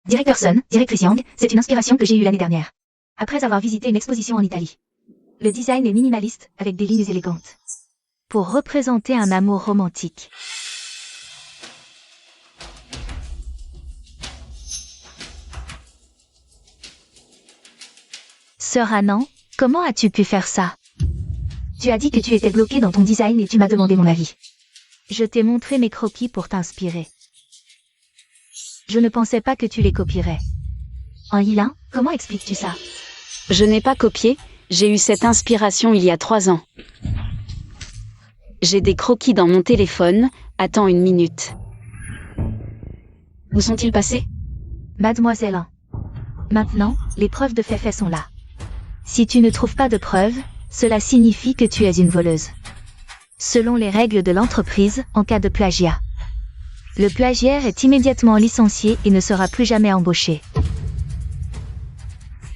Directeur Sun, directrice Yang, c'est une inspiration que j'ai eue l'année dernière. Après avoir visité une exposition en Italie. Le design est minimaliste, avec des lignes élégantes. Pour représenter un amour romantique. Sœur Anand, comment as-tu pu faire ça? Tu as dit que tu étais bloqué dans ton design et tu m'as demandé mon avis. Je t'ai montré mes croquis pour t'inspirer. Je ne pensais pas que tu les copierais. En Yilin, comment expliques-tu ça? Je n'ai pas copié, j'ai eu cette inspiration il y a 3 ans. J'ai des croquis dans mon téléphone, attends une minute. Où sont-ils passés? Mademoiselle 1. Maintenant, les preuves de fait sont là. Si tu ne trouves pas de preuves, cela signifie que tu es une voleuse. Selon les règles de l'entreprise, en cas de plagiat. Le plagiaire est immédiatement licencié et ne sera plus jamais embauché.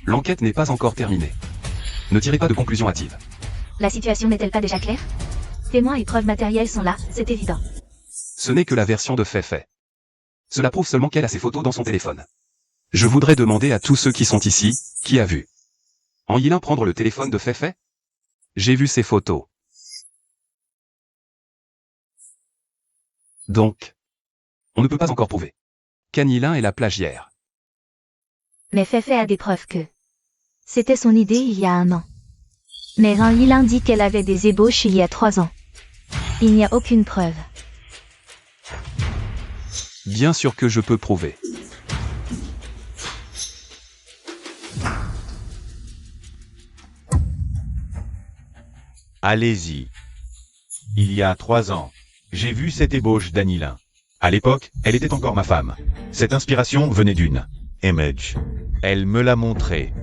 L'enquête n'est pas encore terminée. Ne tirez pas de conclusions hâtives. La situation n'est-elle pas déjà claire? Témoins et preuves matérielles sont là, c'est évident. Ce n'est que la version de fait. Cela prouve seulement qu'elle a ses photos dans son téléphone. Je voudrais demander à tous ceux qui sont ici, qui a vu en Yilin prendre le téléphone de fait? J'ai vu ses photos. Donc, on ne peut pas encore prouver qu'An Yilin est la plagiaire. Mais Feifei a des preuves que c'était son idée il y a 1 an. Mais An Yilin dit qu'elle avait des ébauches il y a 3 ans. Il n'y a aucune preuve. Bien sûr que je peux prouver. Allez-y. Il y a 3 ans, j'ai vu cette ébauche d'Anilin. À l'époque, elle était encore ma femme. Cette inspiration venait d'une image. Elle me l'a montré.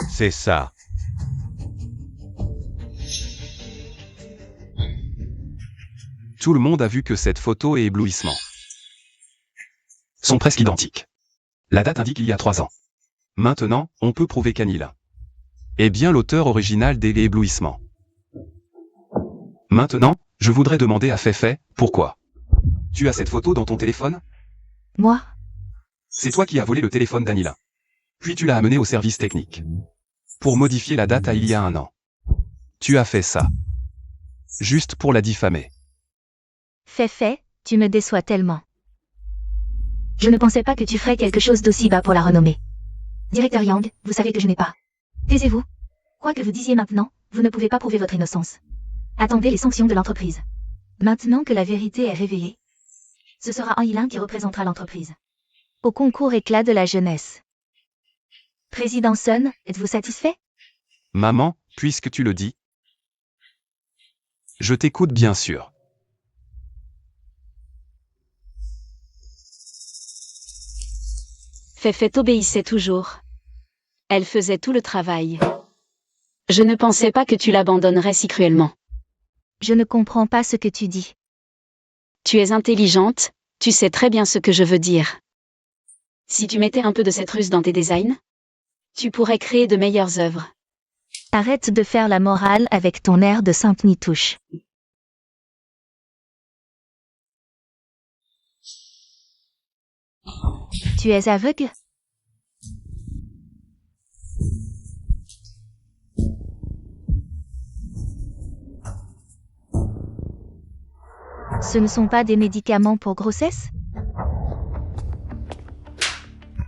C'est ça. Tout le monde a vu que cette photo est éblouissement. Sont presque identiques. La date indique il y a 3 ans. Maintenant, on peut prouver qu'Anilin est bien l'auteur original des éblouissements. Maintenant, je voudrais demander à Feifei, pourquoi tu as cette photo dans ton téléphone? Moi? C'est toi qui as volé le téléphone d'Anilin. Puis tu l'as amené au service technique. Pour modifier la date à il y a 1 an. Tu as fait ça. Juste pour la diffamer. Feifei, tu me déçois tellement. Je ne pensais pas que tu ferais quelque chose d'aussi bas pour la renommer. Directeur Yang, vous savez que je n'ai pas. Taisez-vous. Quoi que vous disiez maintenant, vous ne pouvez pas prouver votre innocence. Attendez les sanctions de l'entreprise. Maintenant que la vérité est révélée, ce sera Han Yilin qui représentera l'entreprise. Au concours éclat de la jeunesse. Président Sun, êtes-vous satisfait? Maman, puisque tu le dis. Je t'écoute bien sûr. Feifei obéissait toujours. Elle faisait tout le travail. Je ne pensais pas que tu l'abandonnerais si cruellement. Je ne comprends pas ce que tu dis. Tu es intelligente, tu sais très bien ce que je veux dire. Si tu mettais un peu de cette ruse dans tes designs, tu pourrais créer de meilleures œuvres. Arrête de faire la morale avec ton air de sainte nitouche. Tu es aveugle? Ce ne sont pas des médicaments pour grossesse?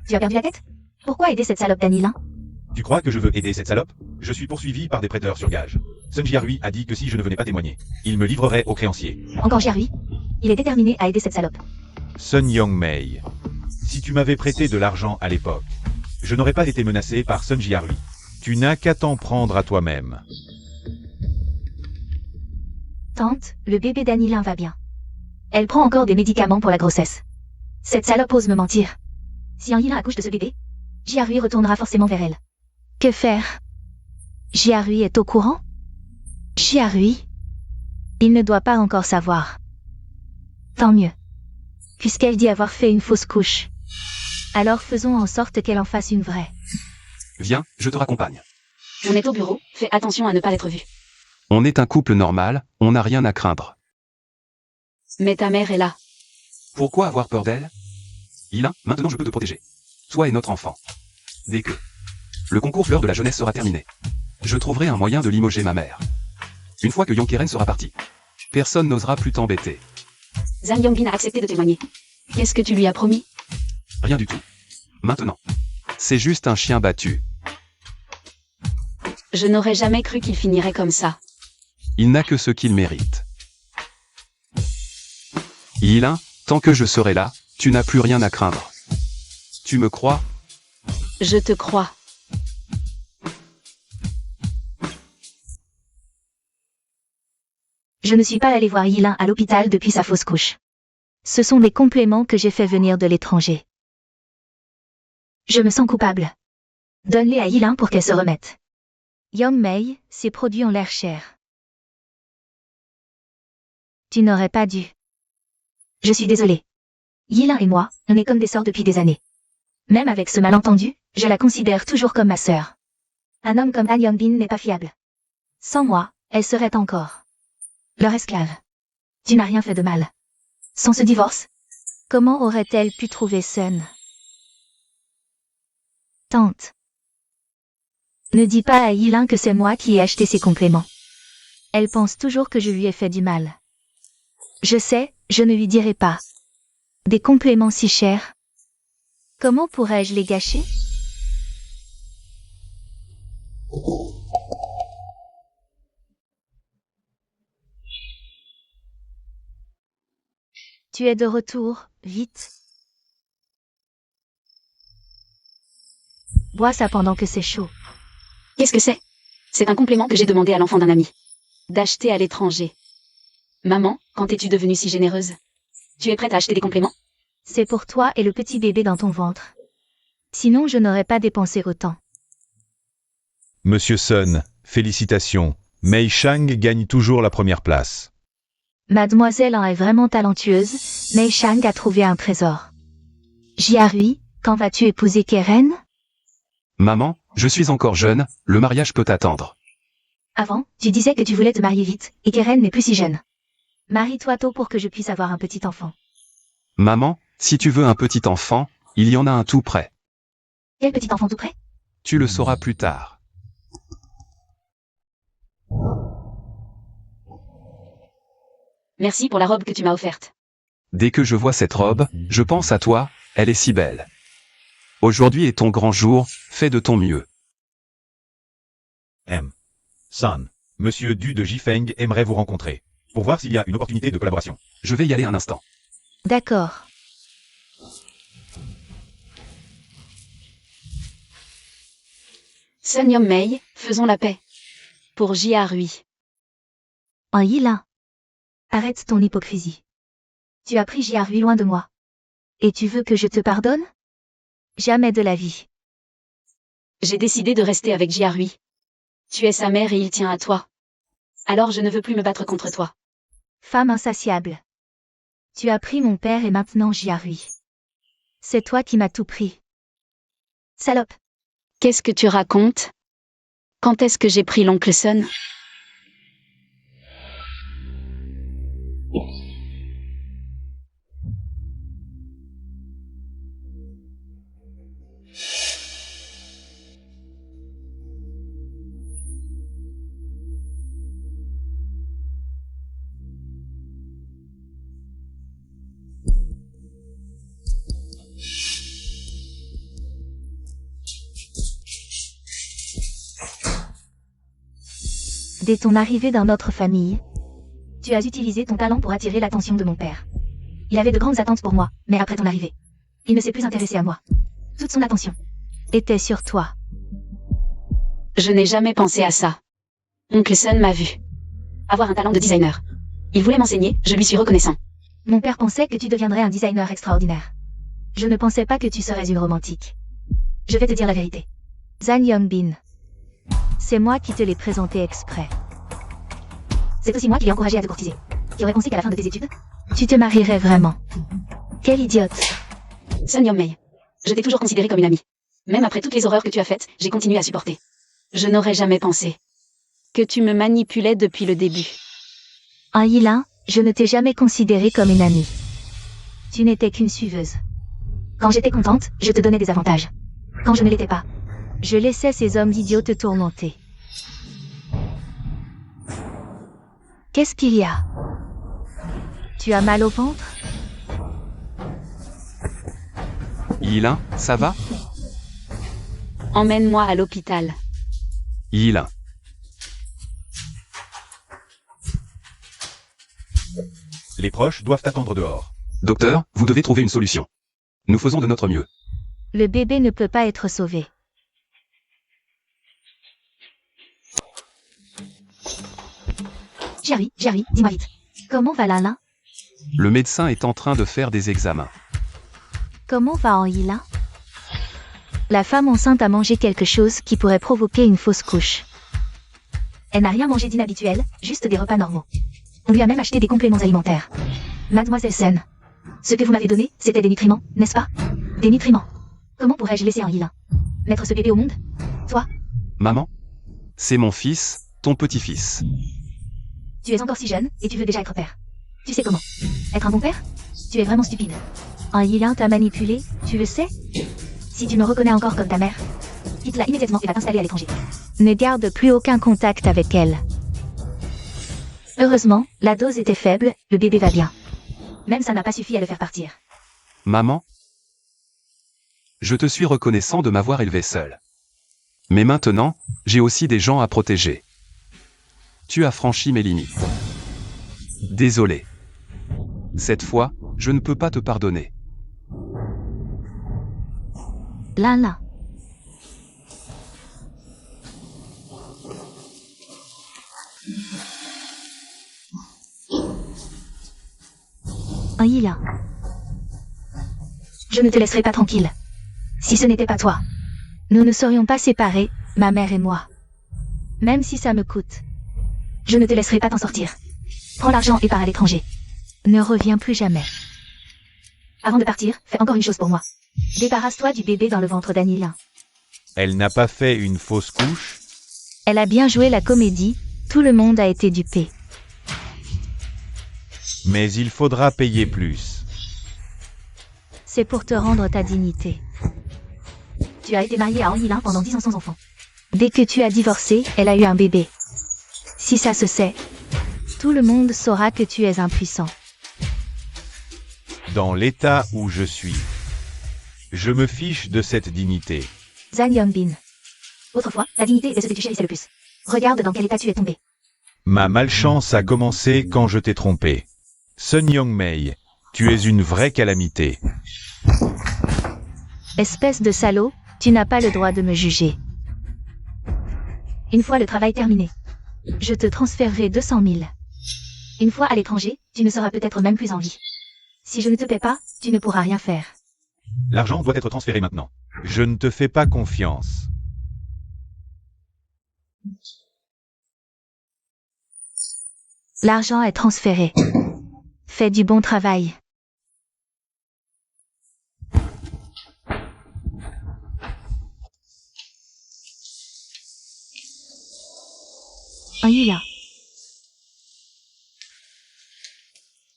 Tu as perdu la tête? Pourquoi aider cette salope d'Anilin? Tu crois que je veux aider cette salope? Je suis poursuivi par des prêteurs sur gage. Sun Jiarui a dit que si je ne venais pas témoigner, il me livrerait aux créanciers. Encore Jiarui? Il est déterminé à aider cette salope. Sun Yongmei. Si tu m'avais prêté de l'argent à l'époque, je n'aurais pas été menacé par Sun Jiarui. Tu n'as qu'à t'en prendre à toi-même. Tante, le bébé d'Anilin va bien. Elle prend encore des médicaments pour la grossesse. Cette salope ose me mentir. Si Anilin accouche de ce bébé, Jiarui retournera forcément vers elle. Que faire? Jiarui est au courant? Jiarui? Il ne doit pas encore savoir. Tant mieux. Puisqu'elle dit avoir fait une fausse couche. Alors faisons en sorte qu'elle en fasse une vraie. Viens, je te raccompagne. On est au bureau, fais attention à ne pas l'être vu. On est un couple normal, on n'a rien à craindre. Mais ta mère est là. Pourquoi avoir peur d'elle? Yilin, maintenant je peux te protéger. Toi et notre enfant. Dès que le concours Fleur de la Jeunesse sera terminé, je trouverai un moyen de limoger ma mère. Une fois que Yonkeren sera parti, personne n'osera plus t'embêter. Zhang Yongbin a accepté de témoigner. Qu'est-ce que tu lui as promis? Rien du tout. Maintenant. C'est juste un chien battu. Je n'aurais jamais cru qu'il finirait comme ça. Il n'a que ce qu'il mérite. Yilin, tant que je serai là, tu n'as plus rien à craindre. Tu me crois? Je te crois. Je ne suis pas allée voir Yilin à l'hôpital depuis sa fausse couche. Ce sont des compléments que j'ai fait venir de l'étranger. Je me sens coupable. Donne-les à Yilin pour qu'elle se remette. Yongmei, ces produits ont l'air chers. Tu n'aurais pas dû. Je suis désolée. Yilin et moi, on est comme des sœurs depuis des années. Même avec ce malentendu, je la considère toujours comme ma sœur. Un homme comme Han Yongbin n'est pas fiable. Sans moi, elle serait encore leur esclave. Tu n'as rien fait de mal. Sans ce divorce, comment aurait-elle pu trouver Sun? Tante. Ne dis pas à Yilin que c'est moi qui ai acheté ces compléments. Elle pense toujours que je lui ai fait du mal. Je sais, je ne lui dirai pas. Des compléments si chers. Comment pourrais-je les gâcher? Tu es de retour, vite. Bois ça pendant que c'est chaud. Qu'est-ce que c'est? C'est un complément que j'ai demandé à l'enfant d'un ami. D'acheter à l'étranger. Maman, quand es-tu devenue si généreuse? Tu es prête à acheter des compléments? C'est pour toi et le petit bébé dans ton ventre. Sinon je n'aurais pas dépensé autant. Monsieur Sun, félicitations. Mei Shang gagne toujours la première place. Mademoiselle en est vraiment talentueuse, Mei Shang a trouvé un trésor. Jiarui, quand vas-tu épouser Keren? Maman, je suis encore jeune, le mariage peut attendre. Avant, tu disais que tu voulais te marier vite, et Keren n'est plus si jeune. Marie-toi tôt pour que je puisse avoir un petit enfant. Maman, si tu veux un petit enfant, il y en a un tout près. Quel petit enfant tout près? Tu le sauras plus tard. Merci pour la robe que tu m'as offerte. Dès que je vois cette robe, je pense à toi, elle est si belle. Aujourd'hui est ton grand jour, fais de ton mieux. M. Sun. Monsieur Du de Jifeng aimerait vous rencontrer. Pour voir s'il y a une opportunité de collaboration. Je vais y aller un instant. D'accord. Sun Yom Mei, faisons la paix. Pour Jiarui. En Yilin. Arrête ton hypocrisie. Tu as pris Jiarui loin de moi. Et tu veux que je te pardonne? Jamais de la vie. J'ai décidé de rester avec Jiarui. Tu es sa mère et il tient à toi. Alors je ne veux plus me battre contre toi. Femme insatiable. Tu as pris mon père et maintenant Jiarui. C'est toi qui m'as tout pris. Salope. Qu'est-ce que tu racontes? Quand est-ce que j'ai pris l'oncle Sun? Dès ton arrivée dans notre famille, tu as utilisé ton talent pour attirer l'attention de mon père. Il avait de grandes attentes pour moi, mais après ton arrivée, il ne s'est plus intéressé à moi. Toute son attention était sur toi. Je n'ai jamais pensé à ça. Oncle Sun m'a vu. Avoir un talent de designer. Il voulait m'enseigner, je lui suis reconnaissant. Mon père pensait que tu deviendrais un designer extraordinaire. Je ne pensais pas que tu serais une romantique. Je vais te dire la vérité. Zhang Yongbin. C'est moi qui te l'ai présenté exprès. C'est aussi moi qui l'ai encouragé à te courtiser. Qui aurait pensé qu'à la fin de tes études, tu te marierais vraiment. Quelle idiote. Sun Yom Mei. Je t'ai toujours considéré comme une amie. Même après toutes les horreurs que tu as faites, j'ai continué à supporter. Je n'aurais jamais pensé que tu me manipulais depuis le début. En Yilin, je ne t'ai jamais considéré comme une amie. Tu n'étais qu'une suiveuse. Quand j'étais contente, je te donnais des avantages. Quand je ne l'étais pas, je laissais ces hommes idiots te tourmenter. Qu'est-ce qu'il y a? Tu as mal au ventre? Yilin, ça va? Emmène-moi à l'hôpital. Yilin. Les proches doivent attendre dehors. Docteur, vous devez trouver une solution. Nous faisons de notre mieux. Le bébé ne peut pas être sauvé. Jerry, dis-moi vite. Comment va Lala? Le médecin est en train de faire des examens. Comment va Anhila? La femme enceinte a mangé quelque chose qui pourrait provoquer une fausse couche. Elle n'a rien mangé d'inhabituel, juste des repas normaux. On lui a même acheté des compléments alimentaires. Mademoiselle Sun, ce que vous m'avez donné, c'était des nutriments, n'est-ce pas? Des nutriments. Comment pourrais-je laisser Anhila mettre ce bébé au monde? Toi? Maman? C'est mon fils, ton petit-fils. Tu es encore si jeune, et tu veux déjà être père. Tu sais comment? Être un bon père? Tu es vraiment stupide. Anhila t'a manipulé, tu le sais? Si tu me reconnais encore comme ta mère, quitte-la immédiatement et va t'installer à l'étranger. Ne garde plus aucun contact avec elle. Heureusement, la dose était faible, le bébé va bien. Même ça n'a pas suffi à le faire partir. Maman? Je te suis reconnaissant de m'avoir élevé seul. Mais maintenant, j'ai aussi des gens à protéger. Tu as franchi mes limites. Désolé. Cette fois, Je ne peux pas te pardonner. Là. Là. Je ne te laisserai pas tranquille. Si ce n'était pas toi, nous ne serions pas séparés, ma mère et moi. Même si ça me coûte. Je ne te laisserai pas t'en sortir. Prends l'argent et pars à l'étranger. Ne reviens plus jamais. Avant de partir, fais encore une chose pour moi. Débarrasse-toi du bébé dans le ventre d'Anila. Elle n'a pas fait une fausse couche? Elle a bien joué la comédie, tout le monde a été dupé. Mais il faudra payer plus. C'est pour te rendre ta dignité. Tu as été mariée à Anila pendant 10 ans sans enfant. Dès que tu as divorcé, elle a eu un bébé. Si ça se sait, tout le monde saura que tu es impuissant. Dans l'état où je suis, je me fiche de cette dignité. Zhang Yongbin. Autrefois, la dignité est ce que tu chérissais le plus. Regarde dans quel état tu es tombé. Ma malchance a commencé quand je t'ai trompé. Sun Youngmei, tu es une vraie calamité. Espèce de salaud, tu n'as pas le droit de me juger. Une fois le travail terminé, je te transférerai 200 000. Une fois à l'étranger, tu ne seras peut-être même plus en vie. Si je ne te paie pas, tu ne pourras rien faire. L'argent doit être transféré maintenant. Je ne te fais pas confiance. L'argent est transféré. Fais du bon travail. Là.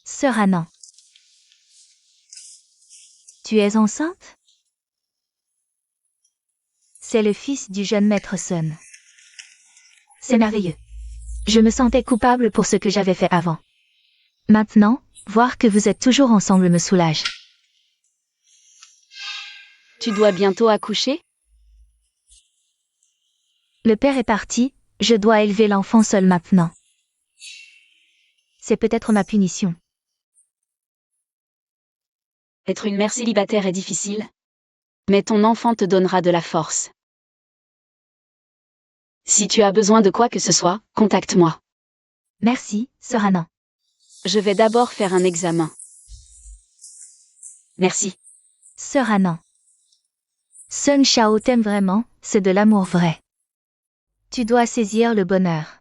Sœur Anan. Tu es enceinte? C'est le fils du jeune maître Sun. C'est merveilleux. Je me sentais coupable pour ce que j'avais fait avant. Maintenant, voir que vous êtes toujours ensemble me soulage. Tu dois bientôt accoucher? Le père est parti, je dois élever l'enfant seul maintenant. C'est peut-être ma punition. Être une mère célibataire est difficile. Mais ton enfant te donnera de la force. Si tu as besoin de quoi que ce soit, contacte-moi. Merci, sœur Anan. Je vais d'abord faire un examen. Merci. Sœur Anan. Sun Shao t'aime vraiment, c'est de l'amour vrai. Tu dois saisir le bonheur.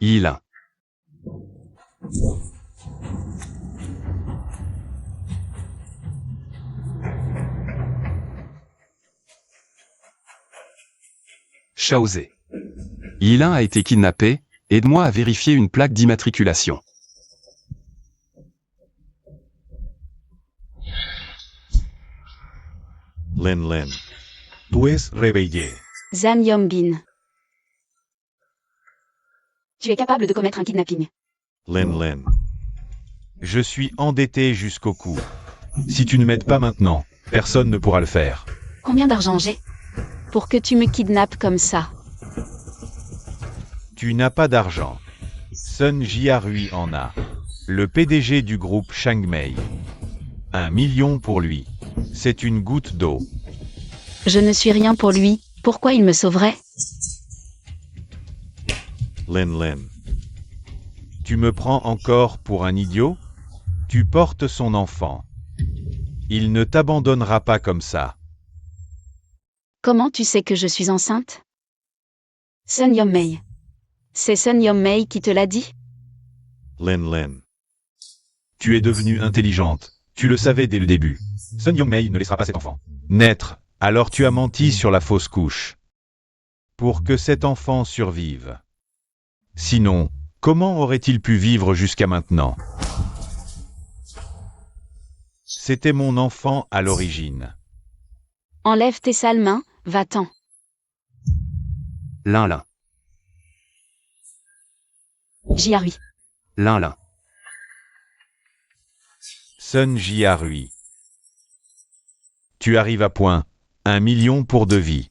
Yilin. Shaozé. Yilin a été kidnappé, aide-moi à vérifier une plaque d'immatriculation. Lin. Tu es réveillé. Zhang Yongbin. Tu es capable de commettre un kidnapping. Lin. Je suis endetté jusqu'au cou. Si tu ne m'aides pas maintenant, personne ne pourra le faire. Combien d'argent j'ai? Pour que tu me kidnappes comme ça. Tu n'as pas d'argent. Sun Jiarui en a. Le PDG du groupe Shangmei. 1 million pour lui. C'est une goutte d'eau. Je ne suis rien pour lui, pourquoi il me sauverait? Lin. Tu me prends encore pour un idiot? Tu portes son enfant. Il ne t'abandonnera pas comme ça. Comment tu sais que je suis enceinte? Sun Youngmei. C'est Sun Youngmei qui te l'a dit? Lin. Tu es devenue intelligente. Tu le savais dès le début. Sun Youngmei ne laissera pas cet enfant naître. Alors tu as menti sur la fausse couche. Pour que cet enfant survive. Sinon, comment aurait-il pu vivre jusqu'à maintenant? C'était mon enfant à l'origine. Enlève tes sales mains, va-t'en. L'un. Jiarui. L'un. Sun Jiarui. Tu arrives à point. 1 million pour 2 vies.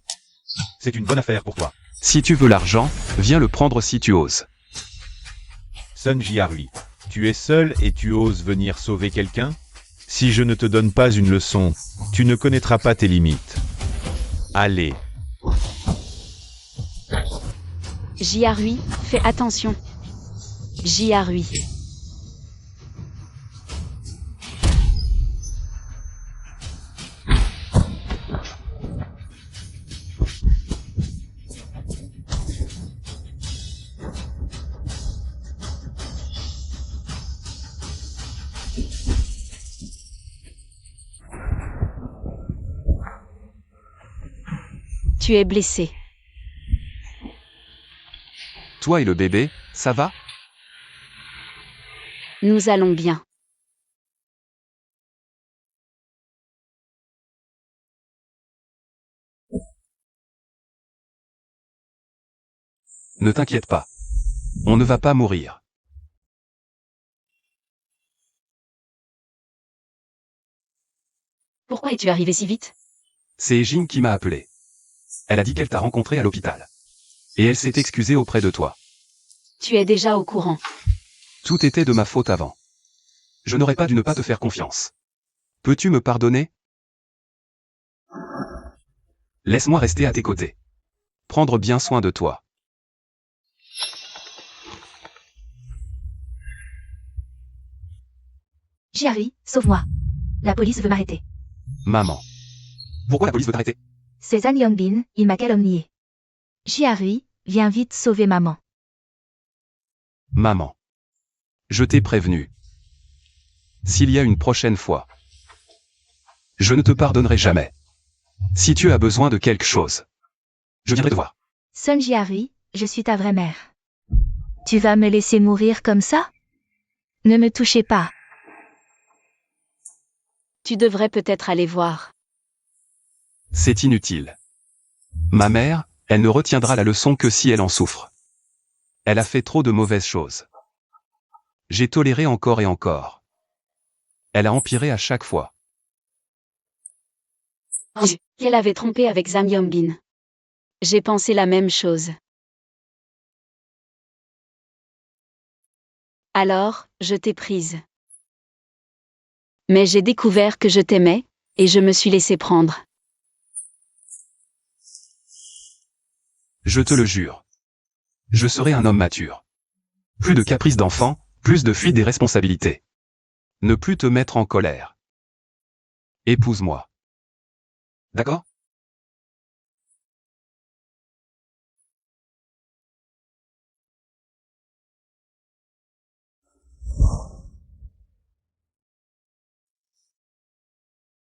C'est une bonne affaire pour toi. Si tu veux l'argent, viens le prendre si tu oses. Sun Jiarui. Tu es seul et tu oses venir sauver quelqu'un? Si je ne te donne pas une leçon, tu ne connaîtras pas tes limites. Allez. Jiarui, fais attention. Jiarui. Tu es blessé. Toi et le bébé, ça va? Nous allons bien. Ne t'inquiète pas. On ne va pas mourir. Pourquoi es-tu arrivé si vite? C'est Jing qui m'a appelé. Elle a dit qu'elle t'a rencontré à l'hôpital. Et elle s'est excusée auprès de toi. Tu es déjà au courant. Tout était de ma faute avant. Je n'aurais pas dû ne pas te faire confiance. Peux-tu me pardonner? Laisse-moi rester à tes côtés. Prendre bien soin de toi. Jiarui, sauve-moi. La police veut m'arrêter. Maman. Pourquoi la police veut t'arrêter? C'est Zhang Yongbin, il m'a calomnié. Jiarui, viens vite sauver maman. Maman. Je t'ai prévenu. S'il y a une prochaine fois, je ne te pardonnerai jamais. Si tu as besoin de quelque chose, je viendrai te voir. Sun Jiarui, je suis ta vraie mère. Tu vas me laisser mourir comme ça? Ne me touchez pas. Tu devrais peut-être aller voir. C'est inutile. Ma mère, elle ne retiendra la leçon que si elle en souffre. Elle a fait trop de mauvaises choses. J'ai toléré encore et encore. Elle a empiré à chaque fois. Elle avait trompé avec Zhang Yongbin. J'ai pensé la même chose. Alors, je t'ai prise. Mais j'ai découvert que je t'aimais, et je me suis laissé prendre. Je te le jure. Je serai un homme mature. Plus de caprices d'enfant, plus de fuite des responsabilités. Ne plus te mettre en colère. Épouse-moi. D'accord?